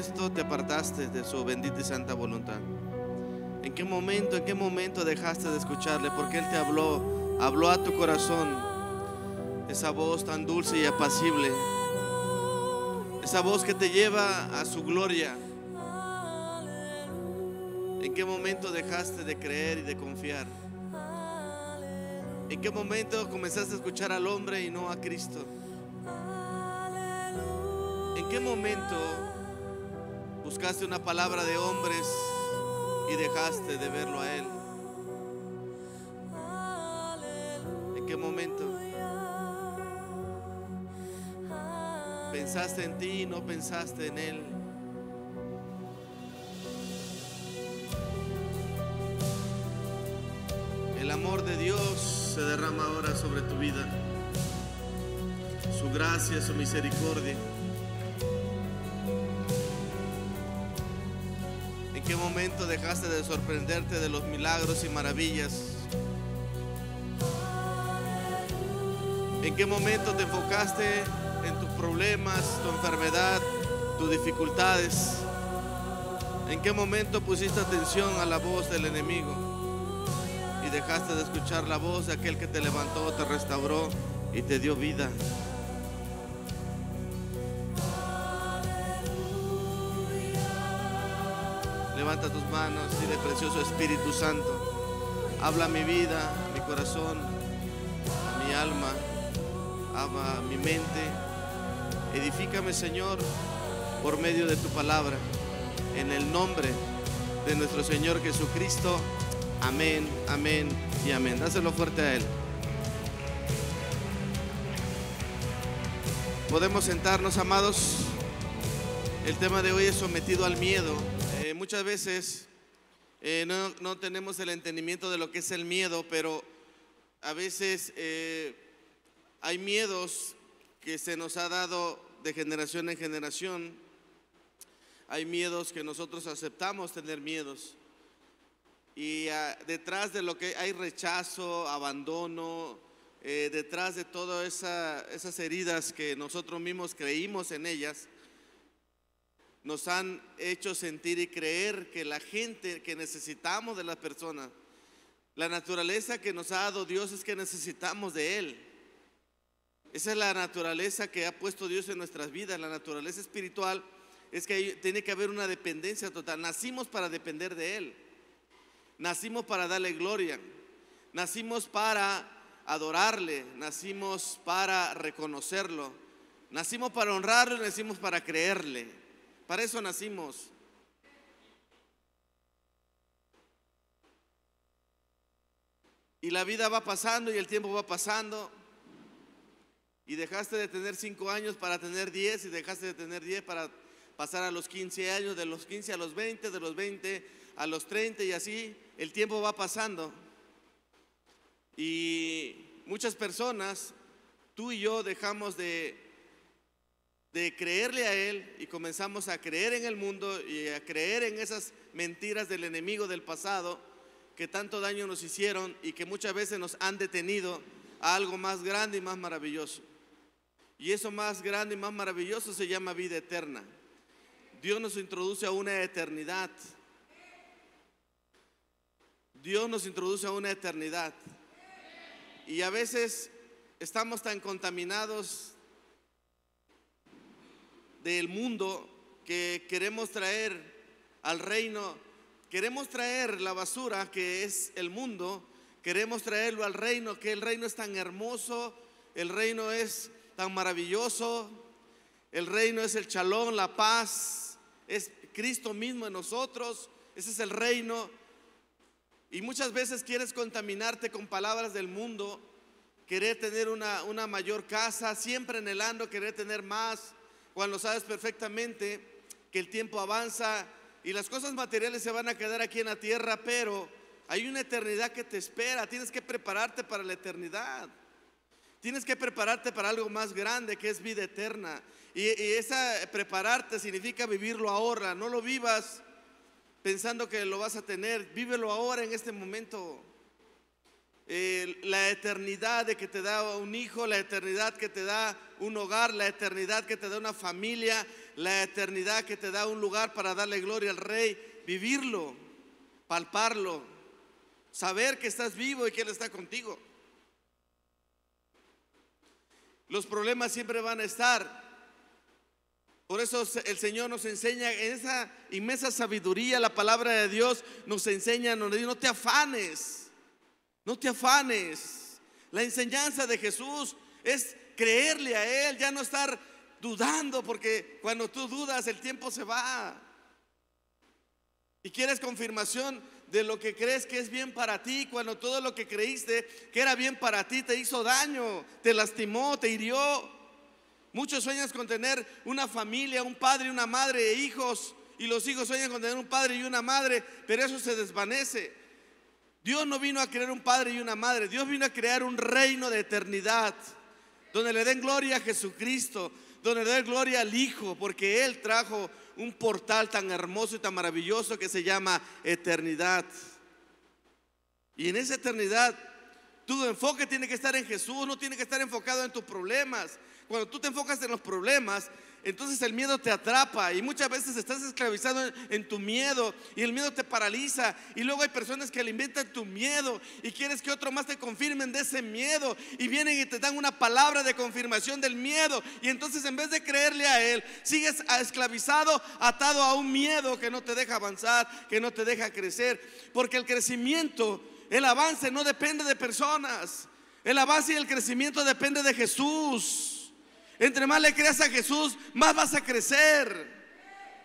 esto te apartaste de su bendita y santa voluntad? ¿En qué momento dejaste de escucharle? Porque Él te habló a tu corazón, esa voz tan dulce y apacible, esa voz que te lleva a su gloria. ¿En qué momento dejaste de creer y de confiar? ¿En qué momento comenzaste a escuchar al hombre y no a Cristo? ¿En qué momento buscaste una palabra de hombres y dejaste de verlo a Él? ¿En qué momento pensaste en ti y no pensaste en Él? El amor de Dios se derrama ahora sobre tu vida, su gracia, su misericordia. ¿En qué momento dejaste de sorprenderte de los milagros y maravillas? ¿En qué momento te enfocaste en tus problemas, tu enfermedad, tus dificultades? ¿En qué momento pusiste atención a la voz del enemigo y dejaste de escuchar la voz de aquel que te levantó, te restauró y te dio vida? Levanta tus manos y dile: precioso Espíritu Santo, habla a mi vida, a mi corazón, a mi alma, a mi mente. Edifícame, Señor, por medio de tu palabra, en el nombre de nuestro Señor Jesucristo. Amén, amén y amén. Dáselo fuerte a Él. Podemos sentarnos, amados. El tema de hoy es sometido al miedo. Muchas veces no tenemos el entendimiento de lo que es el miedo, pero a veces hay miedos que se nos ha dado de generación en generación. Hay miedos que nosotros aceptamos tener miedos. Y detrás de lo que hay rechazo, abandono, detrás de todas esas heridas que nosotros mismos creímos en ellas, nos han hecho sentir y creer que la gente que necesitamos de las personas, la naturaleza que nos ha dado Dios es que necesitamos de Él. Esa es la naturaleza que ha puesto Dios en nuestras vidas. La naturaleza espiritual es que tiene que haber una dependencia total. Nacimos para depender de Él. Nacimos para darle gloria. Nacimos para adorarle. Nacimos para reconocerlo. Nacimos para honrarlo y nacimos para creerle. Para eso nacimos. Y la vida va pasando y el tiempo va pasando. Y dejaste de tener 5 años para tener 10, y dejaste de tener 10 para pasar a los 15 años, de los 15 a los 20, de los 20 a los 30, y así el tiempo va pasando. Y muchas personas, tú y yo, dejamos de creerle a Él y comenzamos a creer en el mundo y a creer en esas mentiras del enemigo del pasado que tanto daño nos hicieron y que muchas veces nos han detenido a algo más grande y más maravilloso. Y eso más grande y más maravilloso se llama vida eterna. Dios nos introduce a una eternidad. Dios nos introduce a una eternidad. Y a veces estamos tan contaminados del mundo que queremos traer al reino, queremos traer la basura que es el mundo, queremos traerlo al reino, que el reino es tan hermoso, el reino es tan maravilloso, el reino es el shalom, la paz, es Cristo mismo en nosotros, ese es el reino. Y muchas veces quieres contaminarte con palabras del mundo, querer tener una mayor casa, siempre anhelando querer tener más, cuando sabes perfectamente que el tiempo avanza y las cosas materiales se van a quedar aquí en la tierra, pero hay una eternidad que te espera. Tienes que prepararte para la eternidad. Tienes que prepararte para algo más grande, que es vida eterna. Y esa prepararte significa vivirlo ahora. No lo vivas pensando que lo vas a tener. Vívelo ahora, en este momento. la eternidad de que te da un hijo, la eternidad que te da un hogar, la eternidad que te da una familia, la eternidad que te da un lugar para darle gloria al Rey. Vivirlo, palparlo, saber que estás vivo y que Él está contigo. Los problemas siempre van a estar. Por eso el Señor nos enseña en esa inmensa sabiduría. La palabra de Dios nos enseña, nos dice: no te afanes. No te afanes. La enseñanza de Jesús es creerle a Él, ya no estar dudando, porque cuando tú dudas el tiempo se va. Y quieres confirmación de lo que crees que es bien para ti, cuando todo lo que creíste que era bien para ti te hizo daño, te lastimó, te hirió. Muchos sueñan con tener una familia, un padre y una madre e hijos, y los hijos sueñan con tener un padre y una madre, pero eso se desvanece. Dios no vino a crear un padre y una madre. Dios vino a crear un reino de eternidad, donde le den gloria a Jesucristo, donde le den gloria al Hijo, porque Él trajo un portal tan hermoso y tan maravilloso que se llama eternidad. Y en esa eternidad tu enfoque tiene que estar en Jesús, no tiene que estar enfocado en tus problemas. Cuando tú te enfocas en los problemas, entonces el miedo te atrapa, y muchas veces estás esclavizado en tu miedo, y el miedo te paraliza. Y luego hay personas que alimentan tu miedo y quieres que otro más te confirmen de ese miedo, y vienen y te dan una palabra de confirmación del miedo, y entonces en vez de creerle a él, sigues esclavizado, atado a un miedo que no te deja avanzar, que no te deja crecer. Porque el crecimiento, el avance no depende de personas. El avance y el crecimiento depende de Jesús. Entre más le creas a Jesús, más vas a crecer.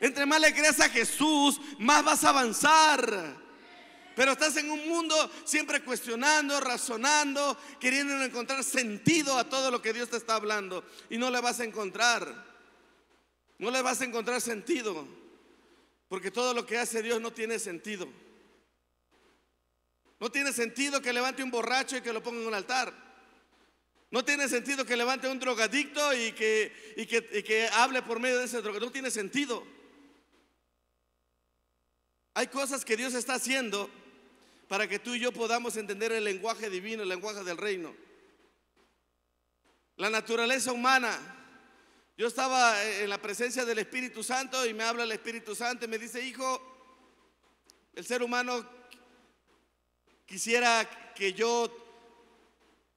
Entre más le creas a Jesús, más vas a avanzar. Pero estás en un mundo siempre cuestionando, razonando, queriendo encontrar sentido a todo lo que Dios te está hablando, y no le vas a encontrar. No le vas a encontrar sentido, porque todo lo que hace Dios no tiene sentido. No tiene sentido que levante un borracho y que lo ponga en un altar. No tiene sentido que levante a un drogadicto y que hable por medio de ese drogadicto. No tiene sentido. Hay cosas que Dios está haciendo para que tú y yo podamos entender el lenguaje divino, el lenguaje del reino. La naturaleza humana. Yo estaba en la presencia del Espíritu Santo y me habla el Espíritu Santo y me dice: hijo, el ser humano quisiera que yo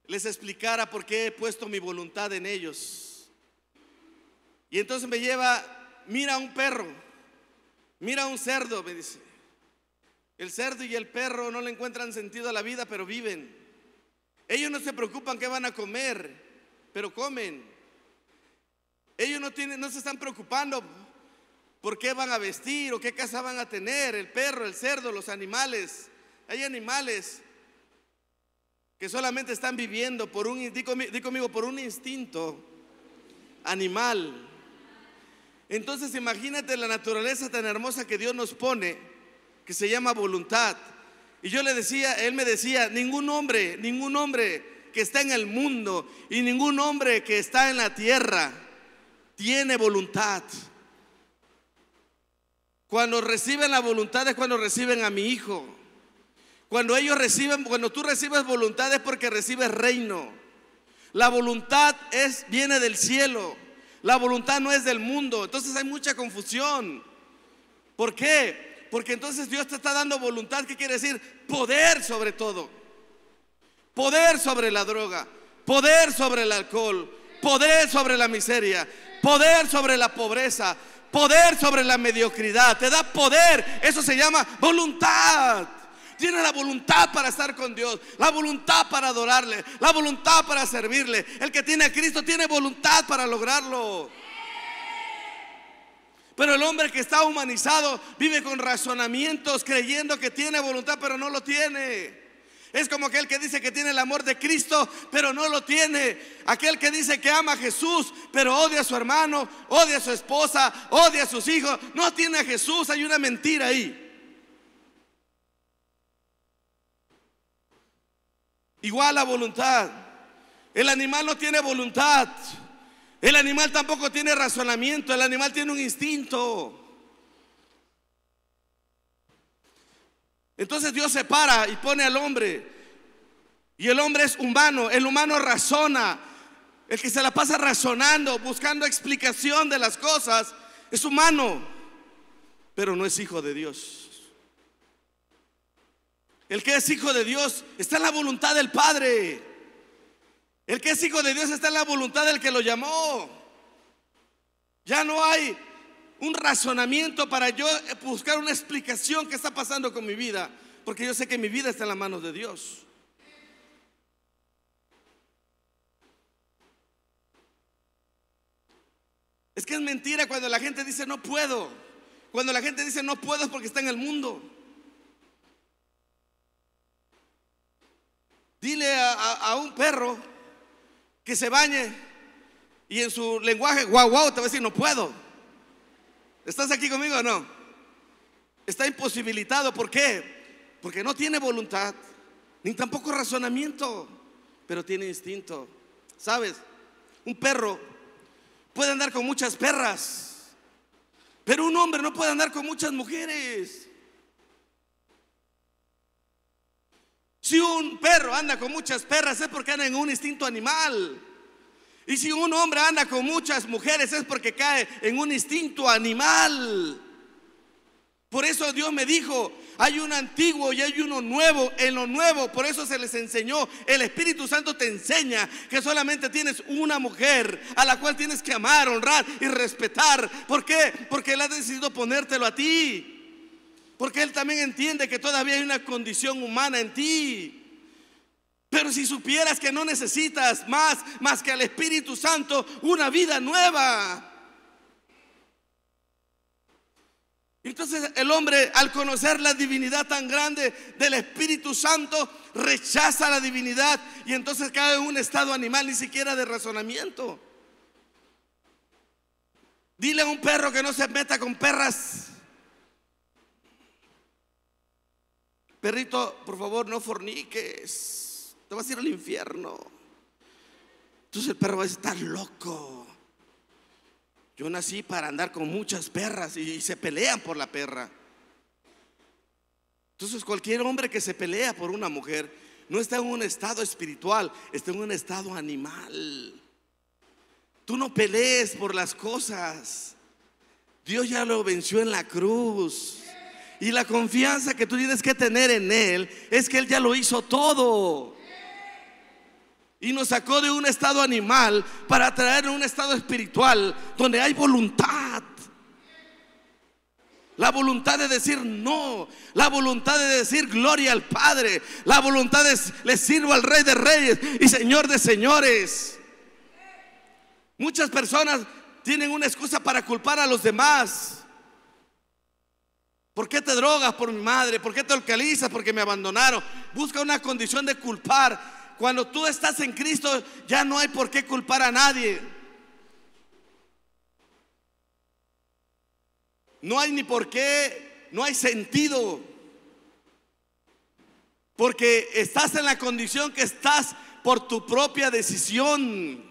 les explicara por qué he puesto mi voluntad en ellos. Y entonces me lleva: mira un perro, mira un cerdo, me dice. El cerdo y el perro no le encuentran sentido a la vida, pero viven. Ellos no se preocupan qué van a comer, pero comen. Ellos no se están preocupando por qué van a vestir o qué casa van a tener. El perro, el cerdo, los animales. Hay animales que solamente están viviendo por di conmigo, por un instinto animal. Entonces imagínate la naturaleza tan hermosa que Dios nos pone, que se llama voluntad. Y yo le decía, él me decía: ningún hombre que está en el mundo y ningún hombre que está en la tierra tiene voluntad. Cuando reciben la voluntad es cuando reciben a mi hijo. Cuando tú recibes voluntad es porque recibes reino. La voluntad viene del cielo. La voluntad no es del mundo. Entonces hay mucha confusión. ¿Por qué? Porque entonces Dios te está dando voluntad. ¿Qué quiere decir? Poder sobre todo. Poder sobre la droga. Poder sobre el alcohol. Poder sobre la miseria. Poder sobre la pobreza. Poder sobre la mediocridad. Te da poder. Eso se llama voluntad. Tiene la voluntad para estar con Dios, la voluntad para adorarle, la voluntad para servirle. El que tiene a Cristo tiene voluntad para lograrlo. Pero el hombre que está humanizado vive con razonamientos, creyendo que tiene voluntad, pero no lo tiene. Es como aquel que dice que tiene el amor de Cristo, pero no lo tiene. Aquel que dice que ama a Jesús, pero odia a su hermano, odia a su esposa, odia a sus hijos. No tiene a Jesús. Hay una mentira ahí. Igual la voluntad. El animal no tiene voluntad. El animal tampoco tiene razonamiento. El animal tiene un instinto. Entonces Dios separa y pone al hombre. Y el hombre es humano, el humano razona. El que se la pasa razonando, buscando explicación de las cosas, es humano, pero no es hijo de Dios. El que es hijo de Dios está en la voluntad del Padre. El que es hijo de Dios está en la voluntad del que lo llamó. Ya no hay un razonamiento para yo buscar una explicación que está pasando con mi vida, porque yo sé que mi vida está en las manos de Dios. Es que es mentira cuando la gente dice no puedo. Cuando la gente dice no puedo es porque está en el mundo. Dile a un perro que se bañe y en su lenguaje guau guau te va a decir no puedo. ¿Estás aquí conmigo o no? Está imposibilitado. ¿Por qué? Porque no tiene voluntad, ni tampoco razonamiento, pero tiene instinto. ¿Sabes? Un perro puede andar con muchas perras, pero un hombre no puede andar con muchas mujeres. Si un perro anda con muchas perras es porque anda en un instinto animal. Y si un hombre anda con muchas mujeres es porque cae en un instinto animal. Por eso Dios me dijo, hay un antiguo y hay uno nuevo. En lo nuevo, por eso se les enseñó. El Espíritu Santo te enseña que solamente tienes una mujer a la cual tienes que amar, honrar y respetar. ¿Por qué? Porque Él ha decidido ponértelo a ti. Porque Él también entiende que todavía hay una condición humana en ti. Pero si supieras que no necesitas más que al Espíritu Santo, una vida nueva. Entonces el hombre, al conocer la divinidad tan grande del Espíritu Santo, rechaza la divinidad y entonces cae en un estado animal, ni siquiera de razonamiento. Dile a un perro que no se meta con perras. Perrito, por favor, no forniques, te vas a ir al infierno. Entonces el perro va a estar loco. Yo nací para andar con muchas perras y se pelean por la perra. Entonces cualquier hombre que se pelea por una mujer no está en un estado espiritual, está en un estado animal. Tú no pelees por las cosas. Dios ya lo venció en la cruz. Y la confianza que tú tienes que tener en Él es que Él ya lo hizo todo. Y nos sacó de un estado animal para traer un estado espiritual donde hay voluntad. La voluntad de decir no, la voluntad de decir gloria al Padre, la voluntad de le sirvo al Rey de Reyes y Señor de Señores. Muchas personas tienen una excusa para culpar a los demás. ¿Por qué te drogas? Por mi madre. ¿Por qué te alcoholizas? Porque me abandonaron. Busca una condición de culpar. Cuando tú estás en Cristo, ya no hay por qué culpar a nadie. No hay ni por qué, no hay sentido. Porque estás en la condición que estás por tu propia decisión.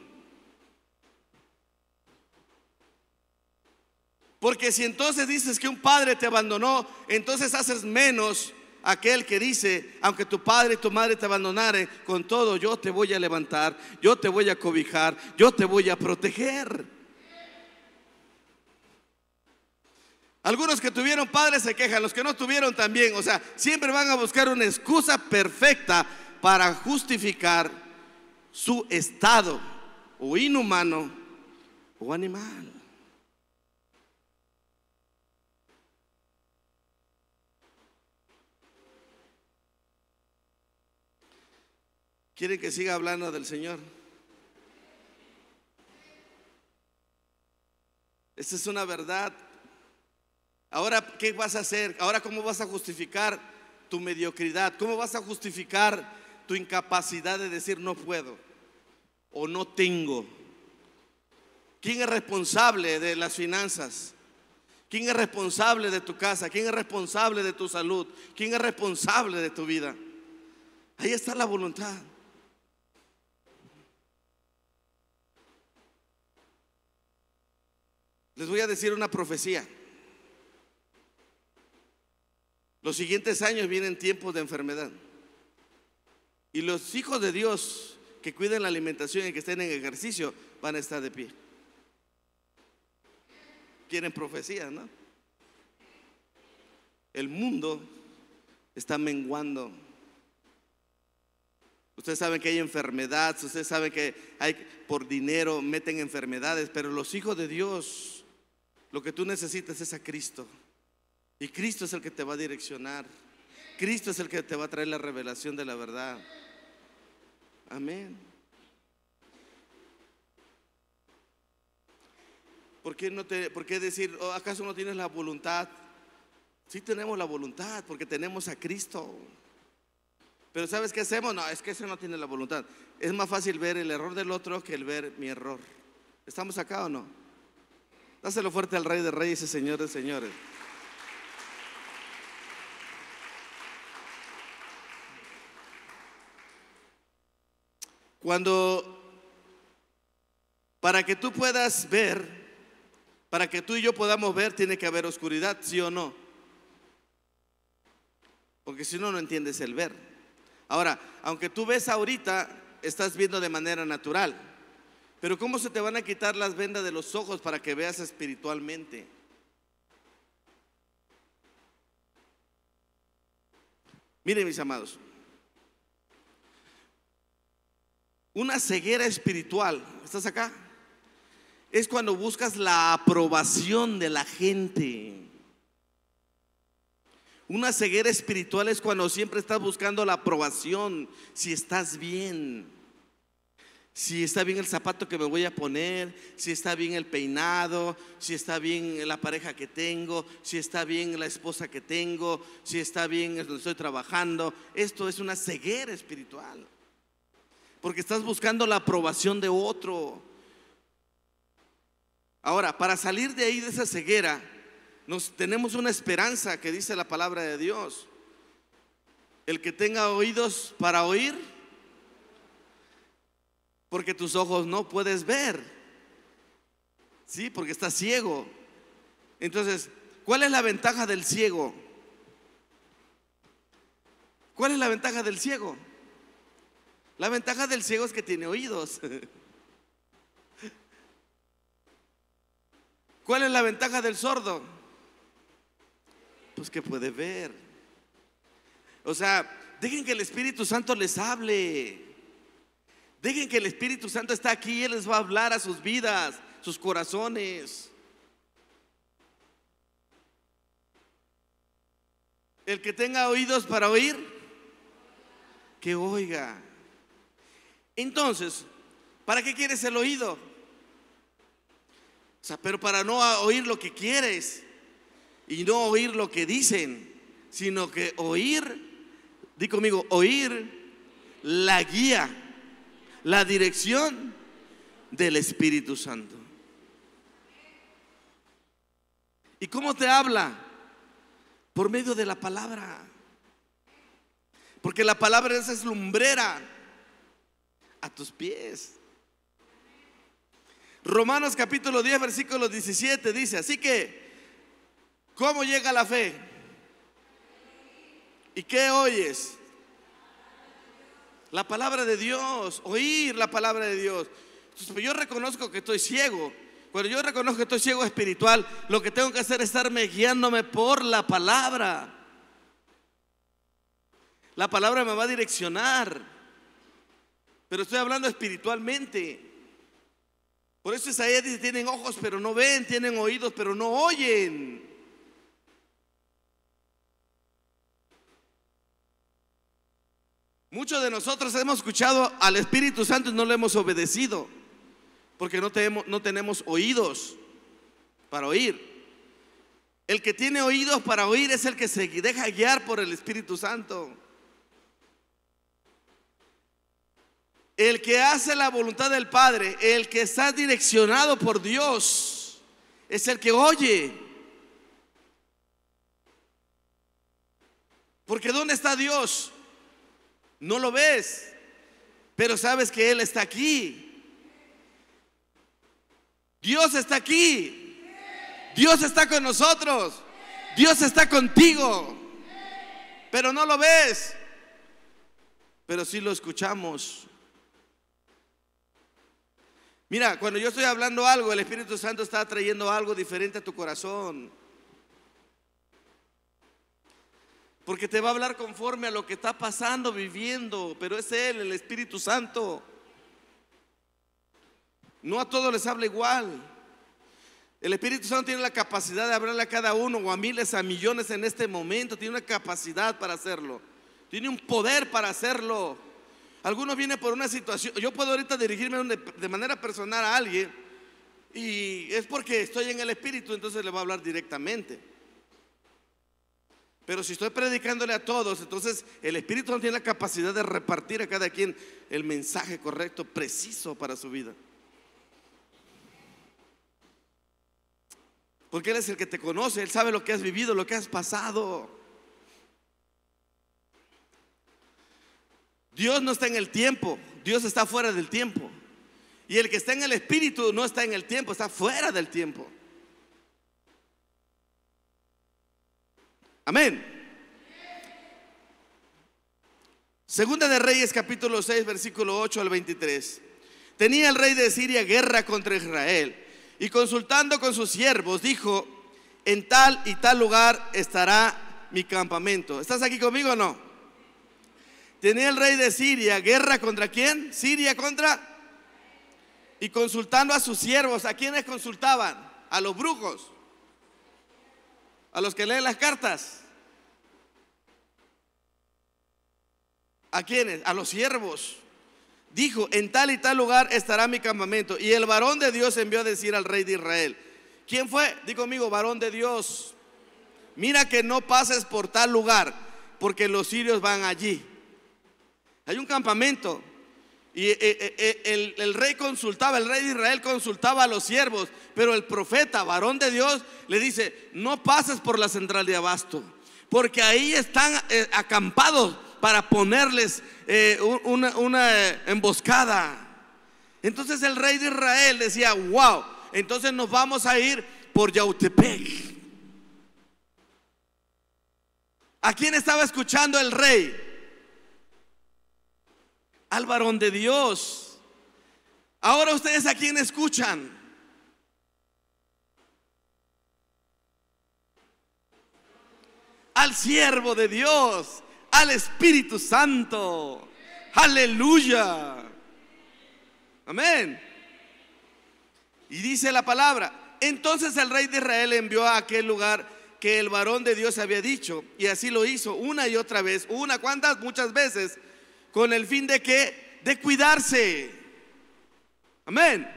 Porque si entonces dices que un padre te abandonó, entonces haces menos aquel que dice, aunque tu padre y tu madre te abandonaren, con todo yo te voy a levantar, yo te voy a cobijar, yo te voy a proteger. Algunos que tuvieron padres se quejan, los que no tuvieron también. O sea, siempre van a buscar una excusa perfecta para justificar su estado o inhumano o animal. ¿Quieren que siga hablando del Señor? Esta es una verdad. Ahora, ¿qué vas a hacer? Ahora, ¿cómo vas a justificar tu mediocridad? ¿Cómo vas a justificar tu incapacidad de decir no puedo o no tengo? ¿Quién es responsable de las finanzas? ¿Quién es responsable de tu casa? ¿Quién es responsable de tu salud? ¿Quién es responsable de tu vida? Ahí está la voluntad. Les voy a decir una profecía. Los siguientes años vienen tiempos de enfermedad. Y los hijos de Dios que cuiden la alimentación y que estén en ejercicio van a estar de pie. Quieren profecía, ¿no? El mundo está menguando. Ustedes saben que hay enfermedad, ustedes saben que hay, por dinero meten enfermedades, pero los hijos de Dios, lo que tú necesitas es a Cristo. Y Cristo es el que te va a direccionar. Cristo es el que te va a traer la revelación de la verdad. Amén. ¿Por qué decir, oh, acaso no tienes la voluntad? Sí tenemos la voluntad porque tenemos a Cristo. Pero ¿sabes qué hacemos? No, es que ese no tiene la voluntad. Es más fácil ver el error del otro que el ver mi error. ¿Estamos acá o no? Dáselo fuerte al Rey de Reyes y Señor de Señores. Para que tú puedas ver, para que tú y yo podamos ver, tiene que haber oscuridad, ¿sí o no? Porque si no, no entiendes el ver. Ahora, aunque tú ves ahorita, estás viendo de manera natural. Pero ¿cómo se te van a quitar las vendas de los ojos para que veas espiritualmente? Miren, mis amados, una ceguera espiritual, ¿estás acá? Es cuando buscas la aprobación de la gente. Una ceguera espiritual es cuando siempre estás buscando la aprobación, si estás bien, si está bien el zapato que me voy a poner, si está bien el peinado, si está bien la pareja que tengo, si está bien la esposa que tengo, si está bien donde estoy trabajando. Esto es una ceguera espiritual, porque estás buscando la aprobación de otro. Ahora, para salir de ahí, de esa ceguera, tenemos una esperanza que dice la palabra de Dios. El que tenga oídos para oír, porque tus ojos no puedes ver, sí, porque estás ciego. Entonces, ¿cuál es la ventaja del ciego? ¿Cuál es la ventaja del ciego? La ventaja del ciego es que tiene oídos. ¿Cuál es la ventaja del sordo? Pues que puede ver. O sea, dejen que el Espíritu Santo les hable. Dejen que el Espíritu Santo está aquí y Él les va a hablar a sus vidas, sus corazones. El que tenga oídos para oír, que oiga. Entonces, ¿para qué quieres el oído? O sea, pero para no oír lo que quieres y no oír lo que dicen, sino que oír, di conmigo, oír la guía, la dirección del Espíritu Santo. ¿Y cómo te habla? Por medio de la palabra. Porque la palabra es lumbrera a tus pies. Romanos capítulo 10 versículo 17 dice: así que, ¿cómo llega la fe? ¿Y qué oyes? La palabra de Dios, oír la palabra de Dios. Entonces, yo reconozco que estoy ciego. Cuando yo reconozco que estoy ciego espiritual, lo que tengo que hacer es estarme guiándome por la palabra. La palabra me va a direccionar, pero estoy hablando espiritualmente. Por eso Isaías dice: tienen ojos pero no ven, tienen oídos pero no oyen. Muchos de nosotros hemos escuchado al Espíritu Santo y no le hemos obedecido, porque no tenemos oídos para oír. El que tiene oídos para oír es el que se deja guiar por el Espíritu Santo. El que hace la voluntad del Padre, el que está direccionado por Dios, es el que oye. Porque ¿dónde está Dios? No lo ves, pero sabes que Él está aquí. Dios está aquí. Dios está con nosotros. Dios está contigo, pero no lo ves. pero sí lo escuchamos. Mira, cuando yo estoy hablando algo, el Espíritu Santo está trayendo algo diferente a tu corazón, porque te va a hablar conforme a lo que está pasando, viviendo, pero es Él, el Espíritu Santo. No a todos les habla igual. El Espíritu Santo tiene la capacidad de hablarle a cada uno, o a miles, a millones en este momento. Tiene una capacidad para hacerlo, tiene un poder para hacerlo. Algunos vienen por una situación. Yo puedo ahorita dirigirme de manera personal a alguien, y es porque estoy en el Espíritu, entonces le voy a hablar directamente. Pero si estoy predicándole a todos, entonces el Espíritu no tiene la capacidad de repartir a cada quien el mensaje correcto, preciso para su vida. Porque Él es el que te conoce, Él sabe lo que has vivido, lo que has pasado. Dios no está en el tiempo, Dios está fuera del tiempo. Y el que está en el Espíritu no está en el tiempo, está fuera del tiempo. Amén. Segunda de Reyes, capítulo 6, versículo 8 al 23. Tenía el rey de Siria guerra contra Israel, y consultando con sus siervos dijo: en tal y tal lugar estará mi campamento. ¿Estás aquí conmigo o no? Tenía el rey de Siria guerra contra ¿quién? Siria contra. Y consultando a sus siervos. ¿A quiénes consultaban? A los brujos, a los que leen las cartas. ¿A quiénes? A los siervos. Dijo: en tal y tal lugar estará mi campamento. Y el varón de Dios envió a decir al rey de Israel. ¿Quién fue? Digo conmigo, varón de Dios: mira que no pases por tal lugar, porque los sirios van allí. Hay un campamento. Y el rey consultaba, el rey de Israel consultaba a los siervos, pero el profeta, varón de Dios, le dice: no pases por la central de abasto, porque ahí están acampados para ponerles una emboscada. Entonces el rey de Israel decía: wow, entonces nos vamos a ir por Yautepec. ¿A quién estaba escuchando el rey? Al varón de Dios. Ahora ustedes, ¿a quién escuchan? Al siervo de Dios, al Espíritu Santo. Aleluya. Amén. Y dice la palabra: entonces el rey de Israel envió a aquel lugar que el varón de Dios había dicho, y así lo hizo una y otra vez. ¿Cuántas? Muchas veces, con el fin de ¿qué? De cuidarse. Amén.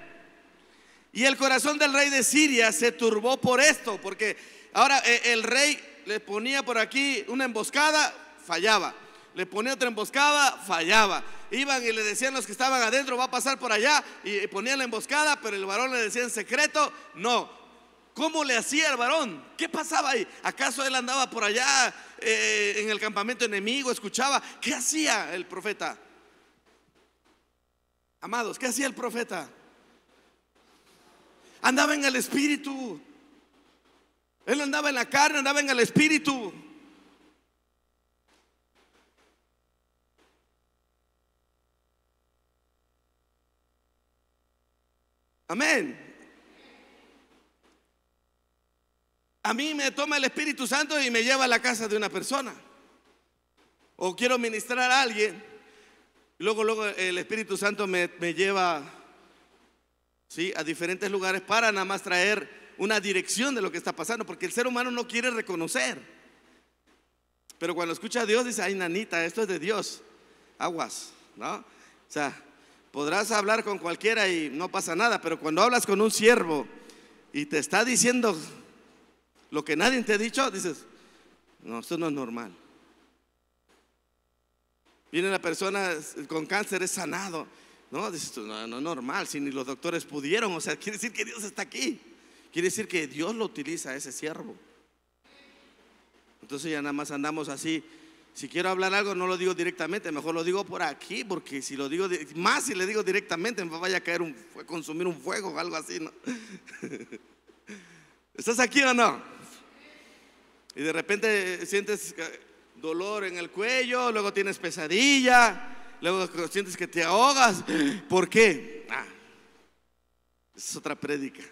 Y el corazón del rey de Siria se turbó por esto, porque ahora el rey le ponía por aquí una emboscada, fallaba. Le ponía otra emboscada, fallaba. Iban y le decían los que estaban adentro: va a pasar por allá, y ponían la emboscada, pero el varón le decía en secreto: no. ¿Cómo le hacía el varón? ¿Qué pasaba ahí? ¿Acaso él andaba por allá en el campamento enemigo, escuchaba? ¿Qué hacía el profeta? Amados, ¿qué hacía el profeta? Andaba en el Espíritu. Él andaba en la carne, andaba en el Espíritu. Amén. A mí me toma el Espíritu Santo y me lleva a la casa de una persona, o quiero ministrar a alguien. Luego el Espíritu Santo me lleva, ¿sí?, a diferentes lugares para nada más traer una dirección de lo que está pasando, porque el ser humano no quiere reconocer. Pero cuando escucha a Dios dice: ay, nanita, esto es de Dios, aguas, ¿no? O sea, podrás hablar con cualquiera y no pasa nada, pero cuando hablas con un siervo y te está diciendo lo que nadie te ha dicho, dices: no, esto no es normal. Viene la persona con cáncer, es sanado. No, dices: no, no es normal, si ni los doctores pudieron. O sea, quiere decir que Dios está aquí. Quiere decir que Dios lo utiliza a ese siervo. Entonces ya nada más andamos así. Si quiero hablar algo, no lo digo directamente, mejor lo digo por aquí, porque si lo digo más, si le digo directamente, me vaya a caer consumir un fuego o algo así, ¿no? ¿Estás aquí o no? Y de repente sientes dolor en el cuello, luego tienes pesadilla, luego sientes que te ahogas. ¿Por qué? Es otra prédica.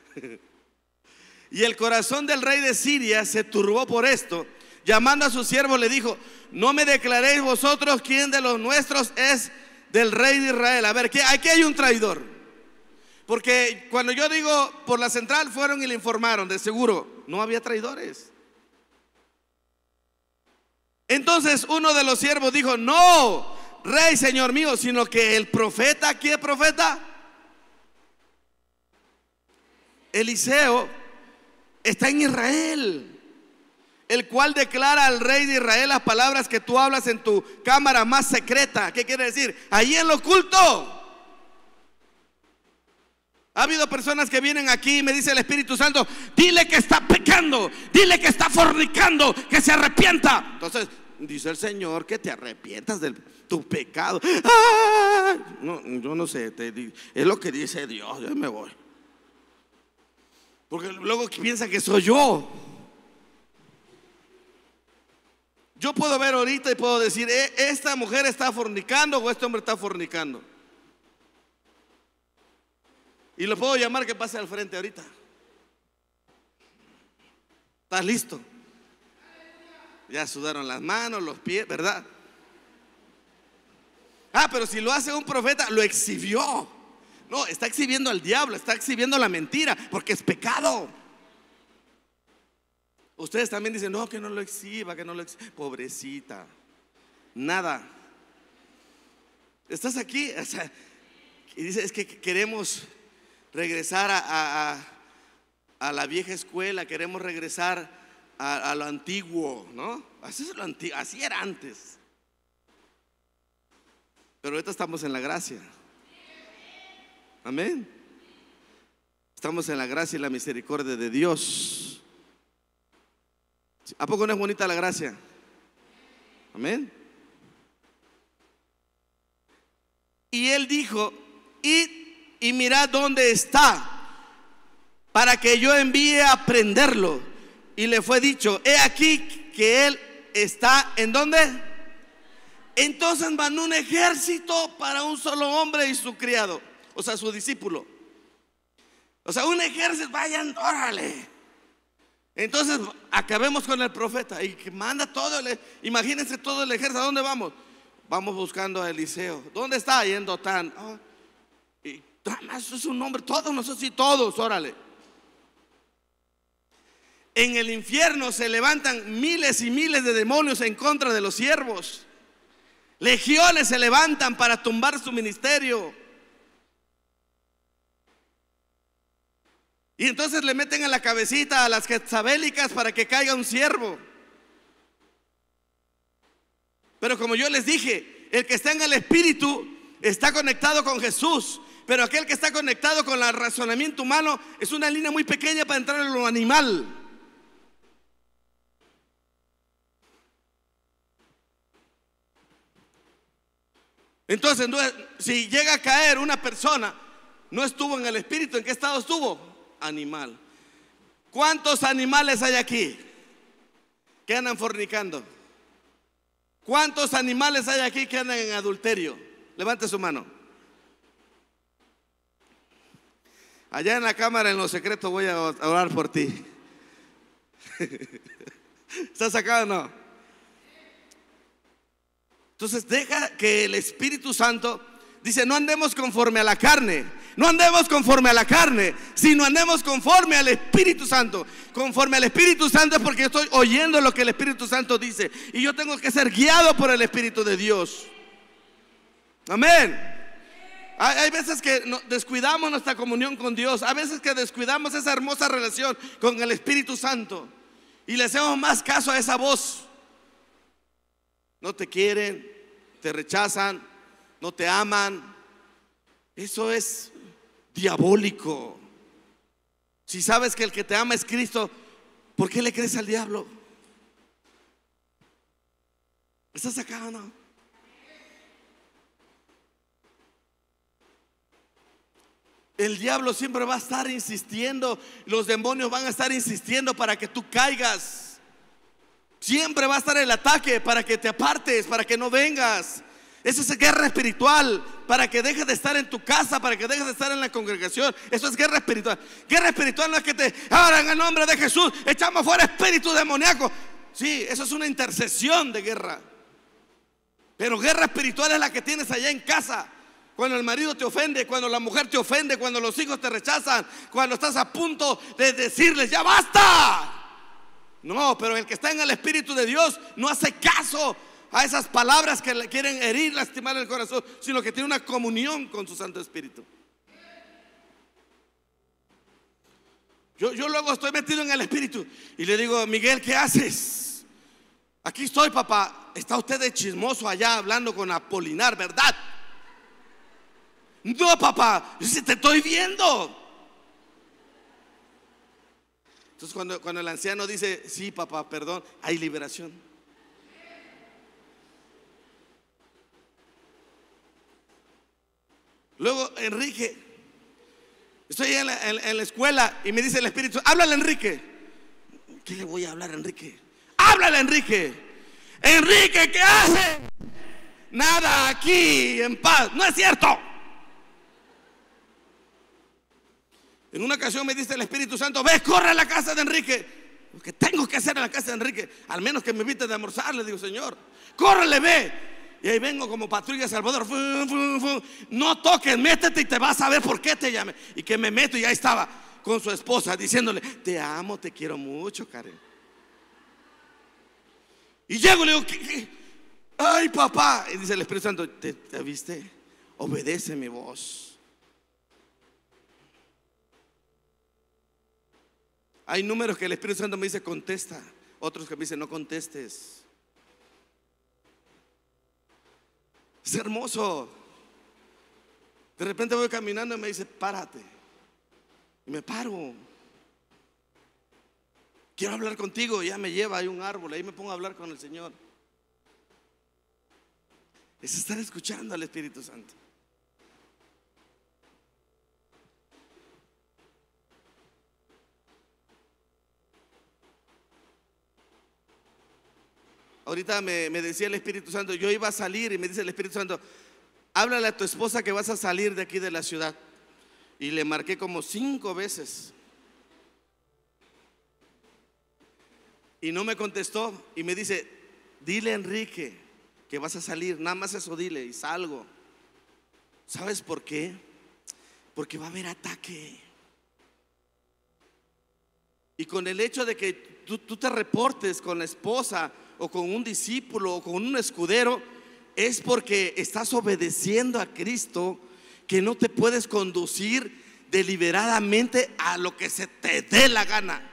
Y el corazón del rey de Siria se turbó por esto. Llamando a sus siervos le dijo: no me declaréis vosotros quién de los nuestros es del rey de Israel. A ver, aquí hay un traidor. Porque cuando yo digo por la central fueron y le informaron, de seguro no había traidores. Entonces uno de los siervos dijo: no, rey, señor mío, sino que el profeta, ¿qué profeta? Eliseo está en Israel, el cual declara al rey de Israel las palabras que tú hablas en tu cámara más secreta. ¿Qué quiere decir? Ahí en lo oculto. Ha habido personas que vienen aquí y me dice el Espíritu Santo: dile que está pecando, dile que está fornicando, que se arrepienta. Entonces dice el Señor que te arrepientas de tu pecado. No, yo no sé, es lo que dice Dios. Yo me voy, porque luego piensa que soy yo. Yo puedo ver ahorita y puedo decir: esta mujer está fornicando o este hombre está fornicando. Y lo puedo llamar que pase al frente ahorita. ¿Estás listo? Ya sudaron las manos, los pies, ¿verdad? Pero si lo hace un profeta, lo exhibió. No, está exhibiendo al diablo, está exhibiendo la mentira, porque es pecado. Ustedes también dicen: no, que no lo exhiba, que no lo exhiba. Pobrecita, nada. Estás aquí, o sea, y dice: es que queremos regresar a la vieja escuela, queremos regresar a lo antiguo, ¿no? Así es lo antiguo, así era antes. Pero ahorita estamos en la gracia. Amén. Estamos en la gracia y la misericordia de Dios. ¿A poco no es bonita la gracia? Amén. Y él dijo: id y mirad dónde está, para que yo envíe a prenderlo. Y le fue dicho: he aquí que él está ¿en dónde? Entonces mandó un ejército para un solo hombre y su criado, o sea, su discípulo. O sea, un ejército, vayan, órale. Entonces acabemos con el profeta y que manda todo imagínense todo el ejército. ¿A dónde vamos? Vamos buscando a Eliseo. ¿Dónde está? Y en Dotán. Y eso es un nombre, todos nosotros y todos, órale. En el infierno se levantan miles y miles de demonios en contra de los siervos. Legiones se levantan para tumbar su ministerio. Y entonces le meten en la cabecita a las jezabélicas para que caiga un siervo. Pero como yo les dije, el que está en el Espíritu está conectado con Jesús. Pero aquel que está conectado con el razonamiento humano es una línea muy pequeña para entrar en lo animal. Entonces, si llega a caer una persona, no estuvo en el Espíritu, ¿en qué estado estuvo? Animal. ¿Cuántos animales hay aquí que andan fornicando? ¿Cuántos animales hay aquí que andan en adulterio? Levante su mano. Allá en la cámara, en lo secreto, voy a orar por ti. ¿Estás acá o no? Entonces deja que el Espíritu Santo dice: no andemos conforme a la carne, no andemos conforme a la carne, sino andemos conforme al Espíritu Santo. Conforme al Espíritu Santo es porque estoy oyendo lo que el Espíritu Santo dice, y yo tengo que ser guiado por el Espíritu de Dios. Amén. Hay veces que descuidamos nuestra comunión con Dios, a veces que descuidamos esa hermosa relación con el Espíritu Santo y le hacemos más caso a esa voz. No te quieren, te rechazan, no te aman. Eso es diabólico. Si sabes que el que te ama es Cristo, ¿por qué le crees al diablo? ¿Estás acá o no? El diablo siempre va a estar insistiendo, los demonios van a estar insistiendo para que tú caigas. Siempre va a estar el ataque para que te apartes, para que no vengas. Eso es guerra espiritual, para que dejes de estar en tu casa, para que dejes de estar en la congregación. Eso es guerra espiritual. Guerra espiritual no es que te, ahora en el nombre de Jesús echamos fuera espíritu demoníaco. Sí, eso es una intercesión de guerra. Pero guerra espiritual es la que tienes allá en casa. Cuando el marido te ofende, cuando la mujer te ofende, cuando los hijos te rechazan, cuando estás a punto de decirles ya basta. No, pero el que está en el Espíritu de Dios no hace caso a esas palabras que le quieren herir, lastimar el corazón, sino que tiene una comunión con su Santo Espíritu. Yo luego estoy metido en el Espíritu y le digo: Miguel, ¿qué haces? Aquí estoy, papá. Está usted de chismoso allá hablando con Apolinar, ¿verdad? No, papá, yo sí te estoy viendo. Entonces cuando el anciano dice: sí, papá, perdón, hay liberación. Luego, Enrique, estoy en la escuela y me dice el Espíritu: háblale, Enrique. ¿Qué le voy a hablar a Enrique? Háblale, Enrique. Enrique, ¿qué hace? Nada, aquí en paz. No es cierto. En una ocasión me dice el Espíritu Santo: ve, corre a la casa de Enrique. Lo que tengo que hacer en la casa de Enrique, al menos que me invite de almorzar. Le digo: Señor, córrele, ve. Y ahí vengo como patrulla Salvador. No toques, métete y te vas a ver por qué te llamé. Y que me meto y ahí estaba con su esposa diciéndole: te amo, te quiero mucho, Karen. Y llego y le digo: ¿Qué? Ay, papá. Y dice el Espíritu Santo: ¿Te viste? Obedece mi voz. Hay números que el Espíritu Santo me dice: contesta. Otros que me dicen: no contestes. Es hermoso. De repente voy caminando y me dice: párate. Y me paro. Quiero hablar contigo. Ya me lleva, hay un árbol, ahí me pongo a hablar con el Señor. Es estar escuchando al Espíritu Santo. Ahorita me decía el Espíritu Santo, yo iba a salir y me dice el Espíritu Santo: háblale a tu esposa que vas a salir de aquí de la ciudad. Y le marqué como 5 veces y no me contestó. Y me dice: dile a Enrique que vas a salir, nada más eso dile. Y salgo. ¿Sabes por qué? Porque va a haber ataque. Y con el hecho de que tú te reportes con la esposa o con un discípulo o con un escudero, es porque estás obedeciendo a Cristo, que no te puedes conducir deliberadamente a lo que se te dé la gana.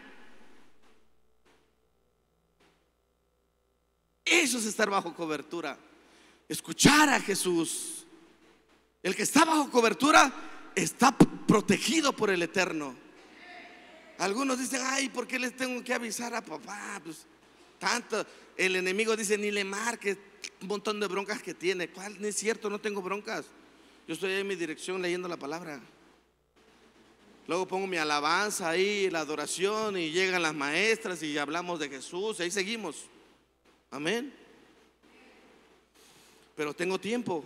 Eso es estar bajo cobertura, escuchar a Jesús. El que está bajo cobertura está protegido por el Eterno. Algunos dicen: ay, ¿por qué les tengo que avisar a papá? Pues tanto. El enemigo dice: ni le marques, un montón de broncas que tiene. ¿Cuál? No es cierto, no tengo broncas. Yo estoy ahí en mi dirección leyendo la palabra. Luego pongo mi alabanza ahí, la adoración, y llegan las maestras y hablamos de Jesús. Ahí seguimos. Amén. Pero tengo tiempo.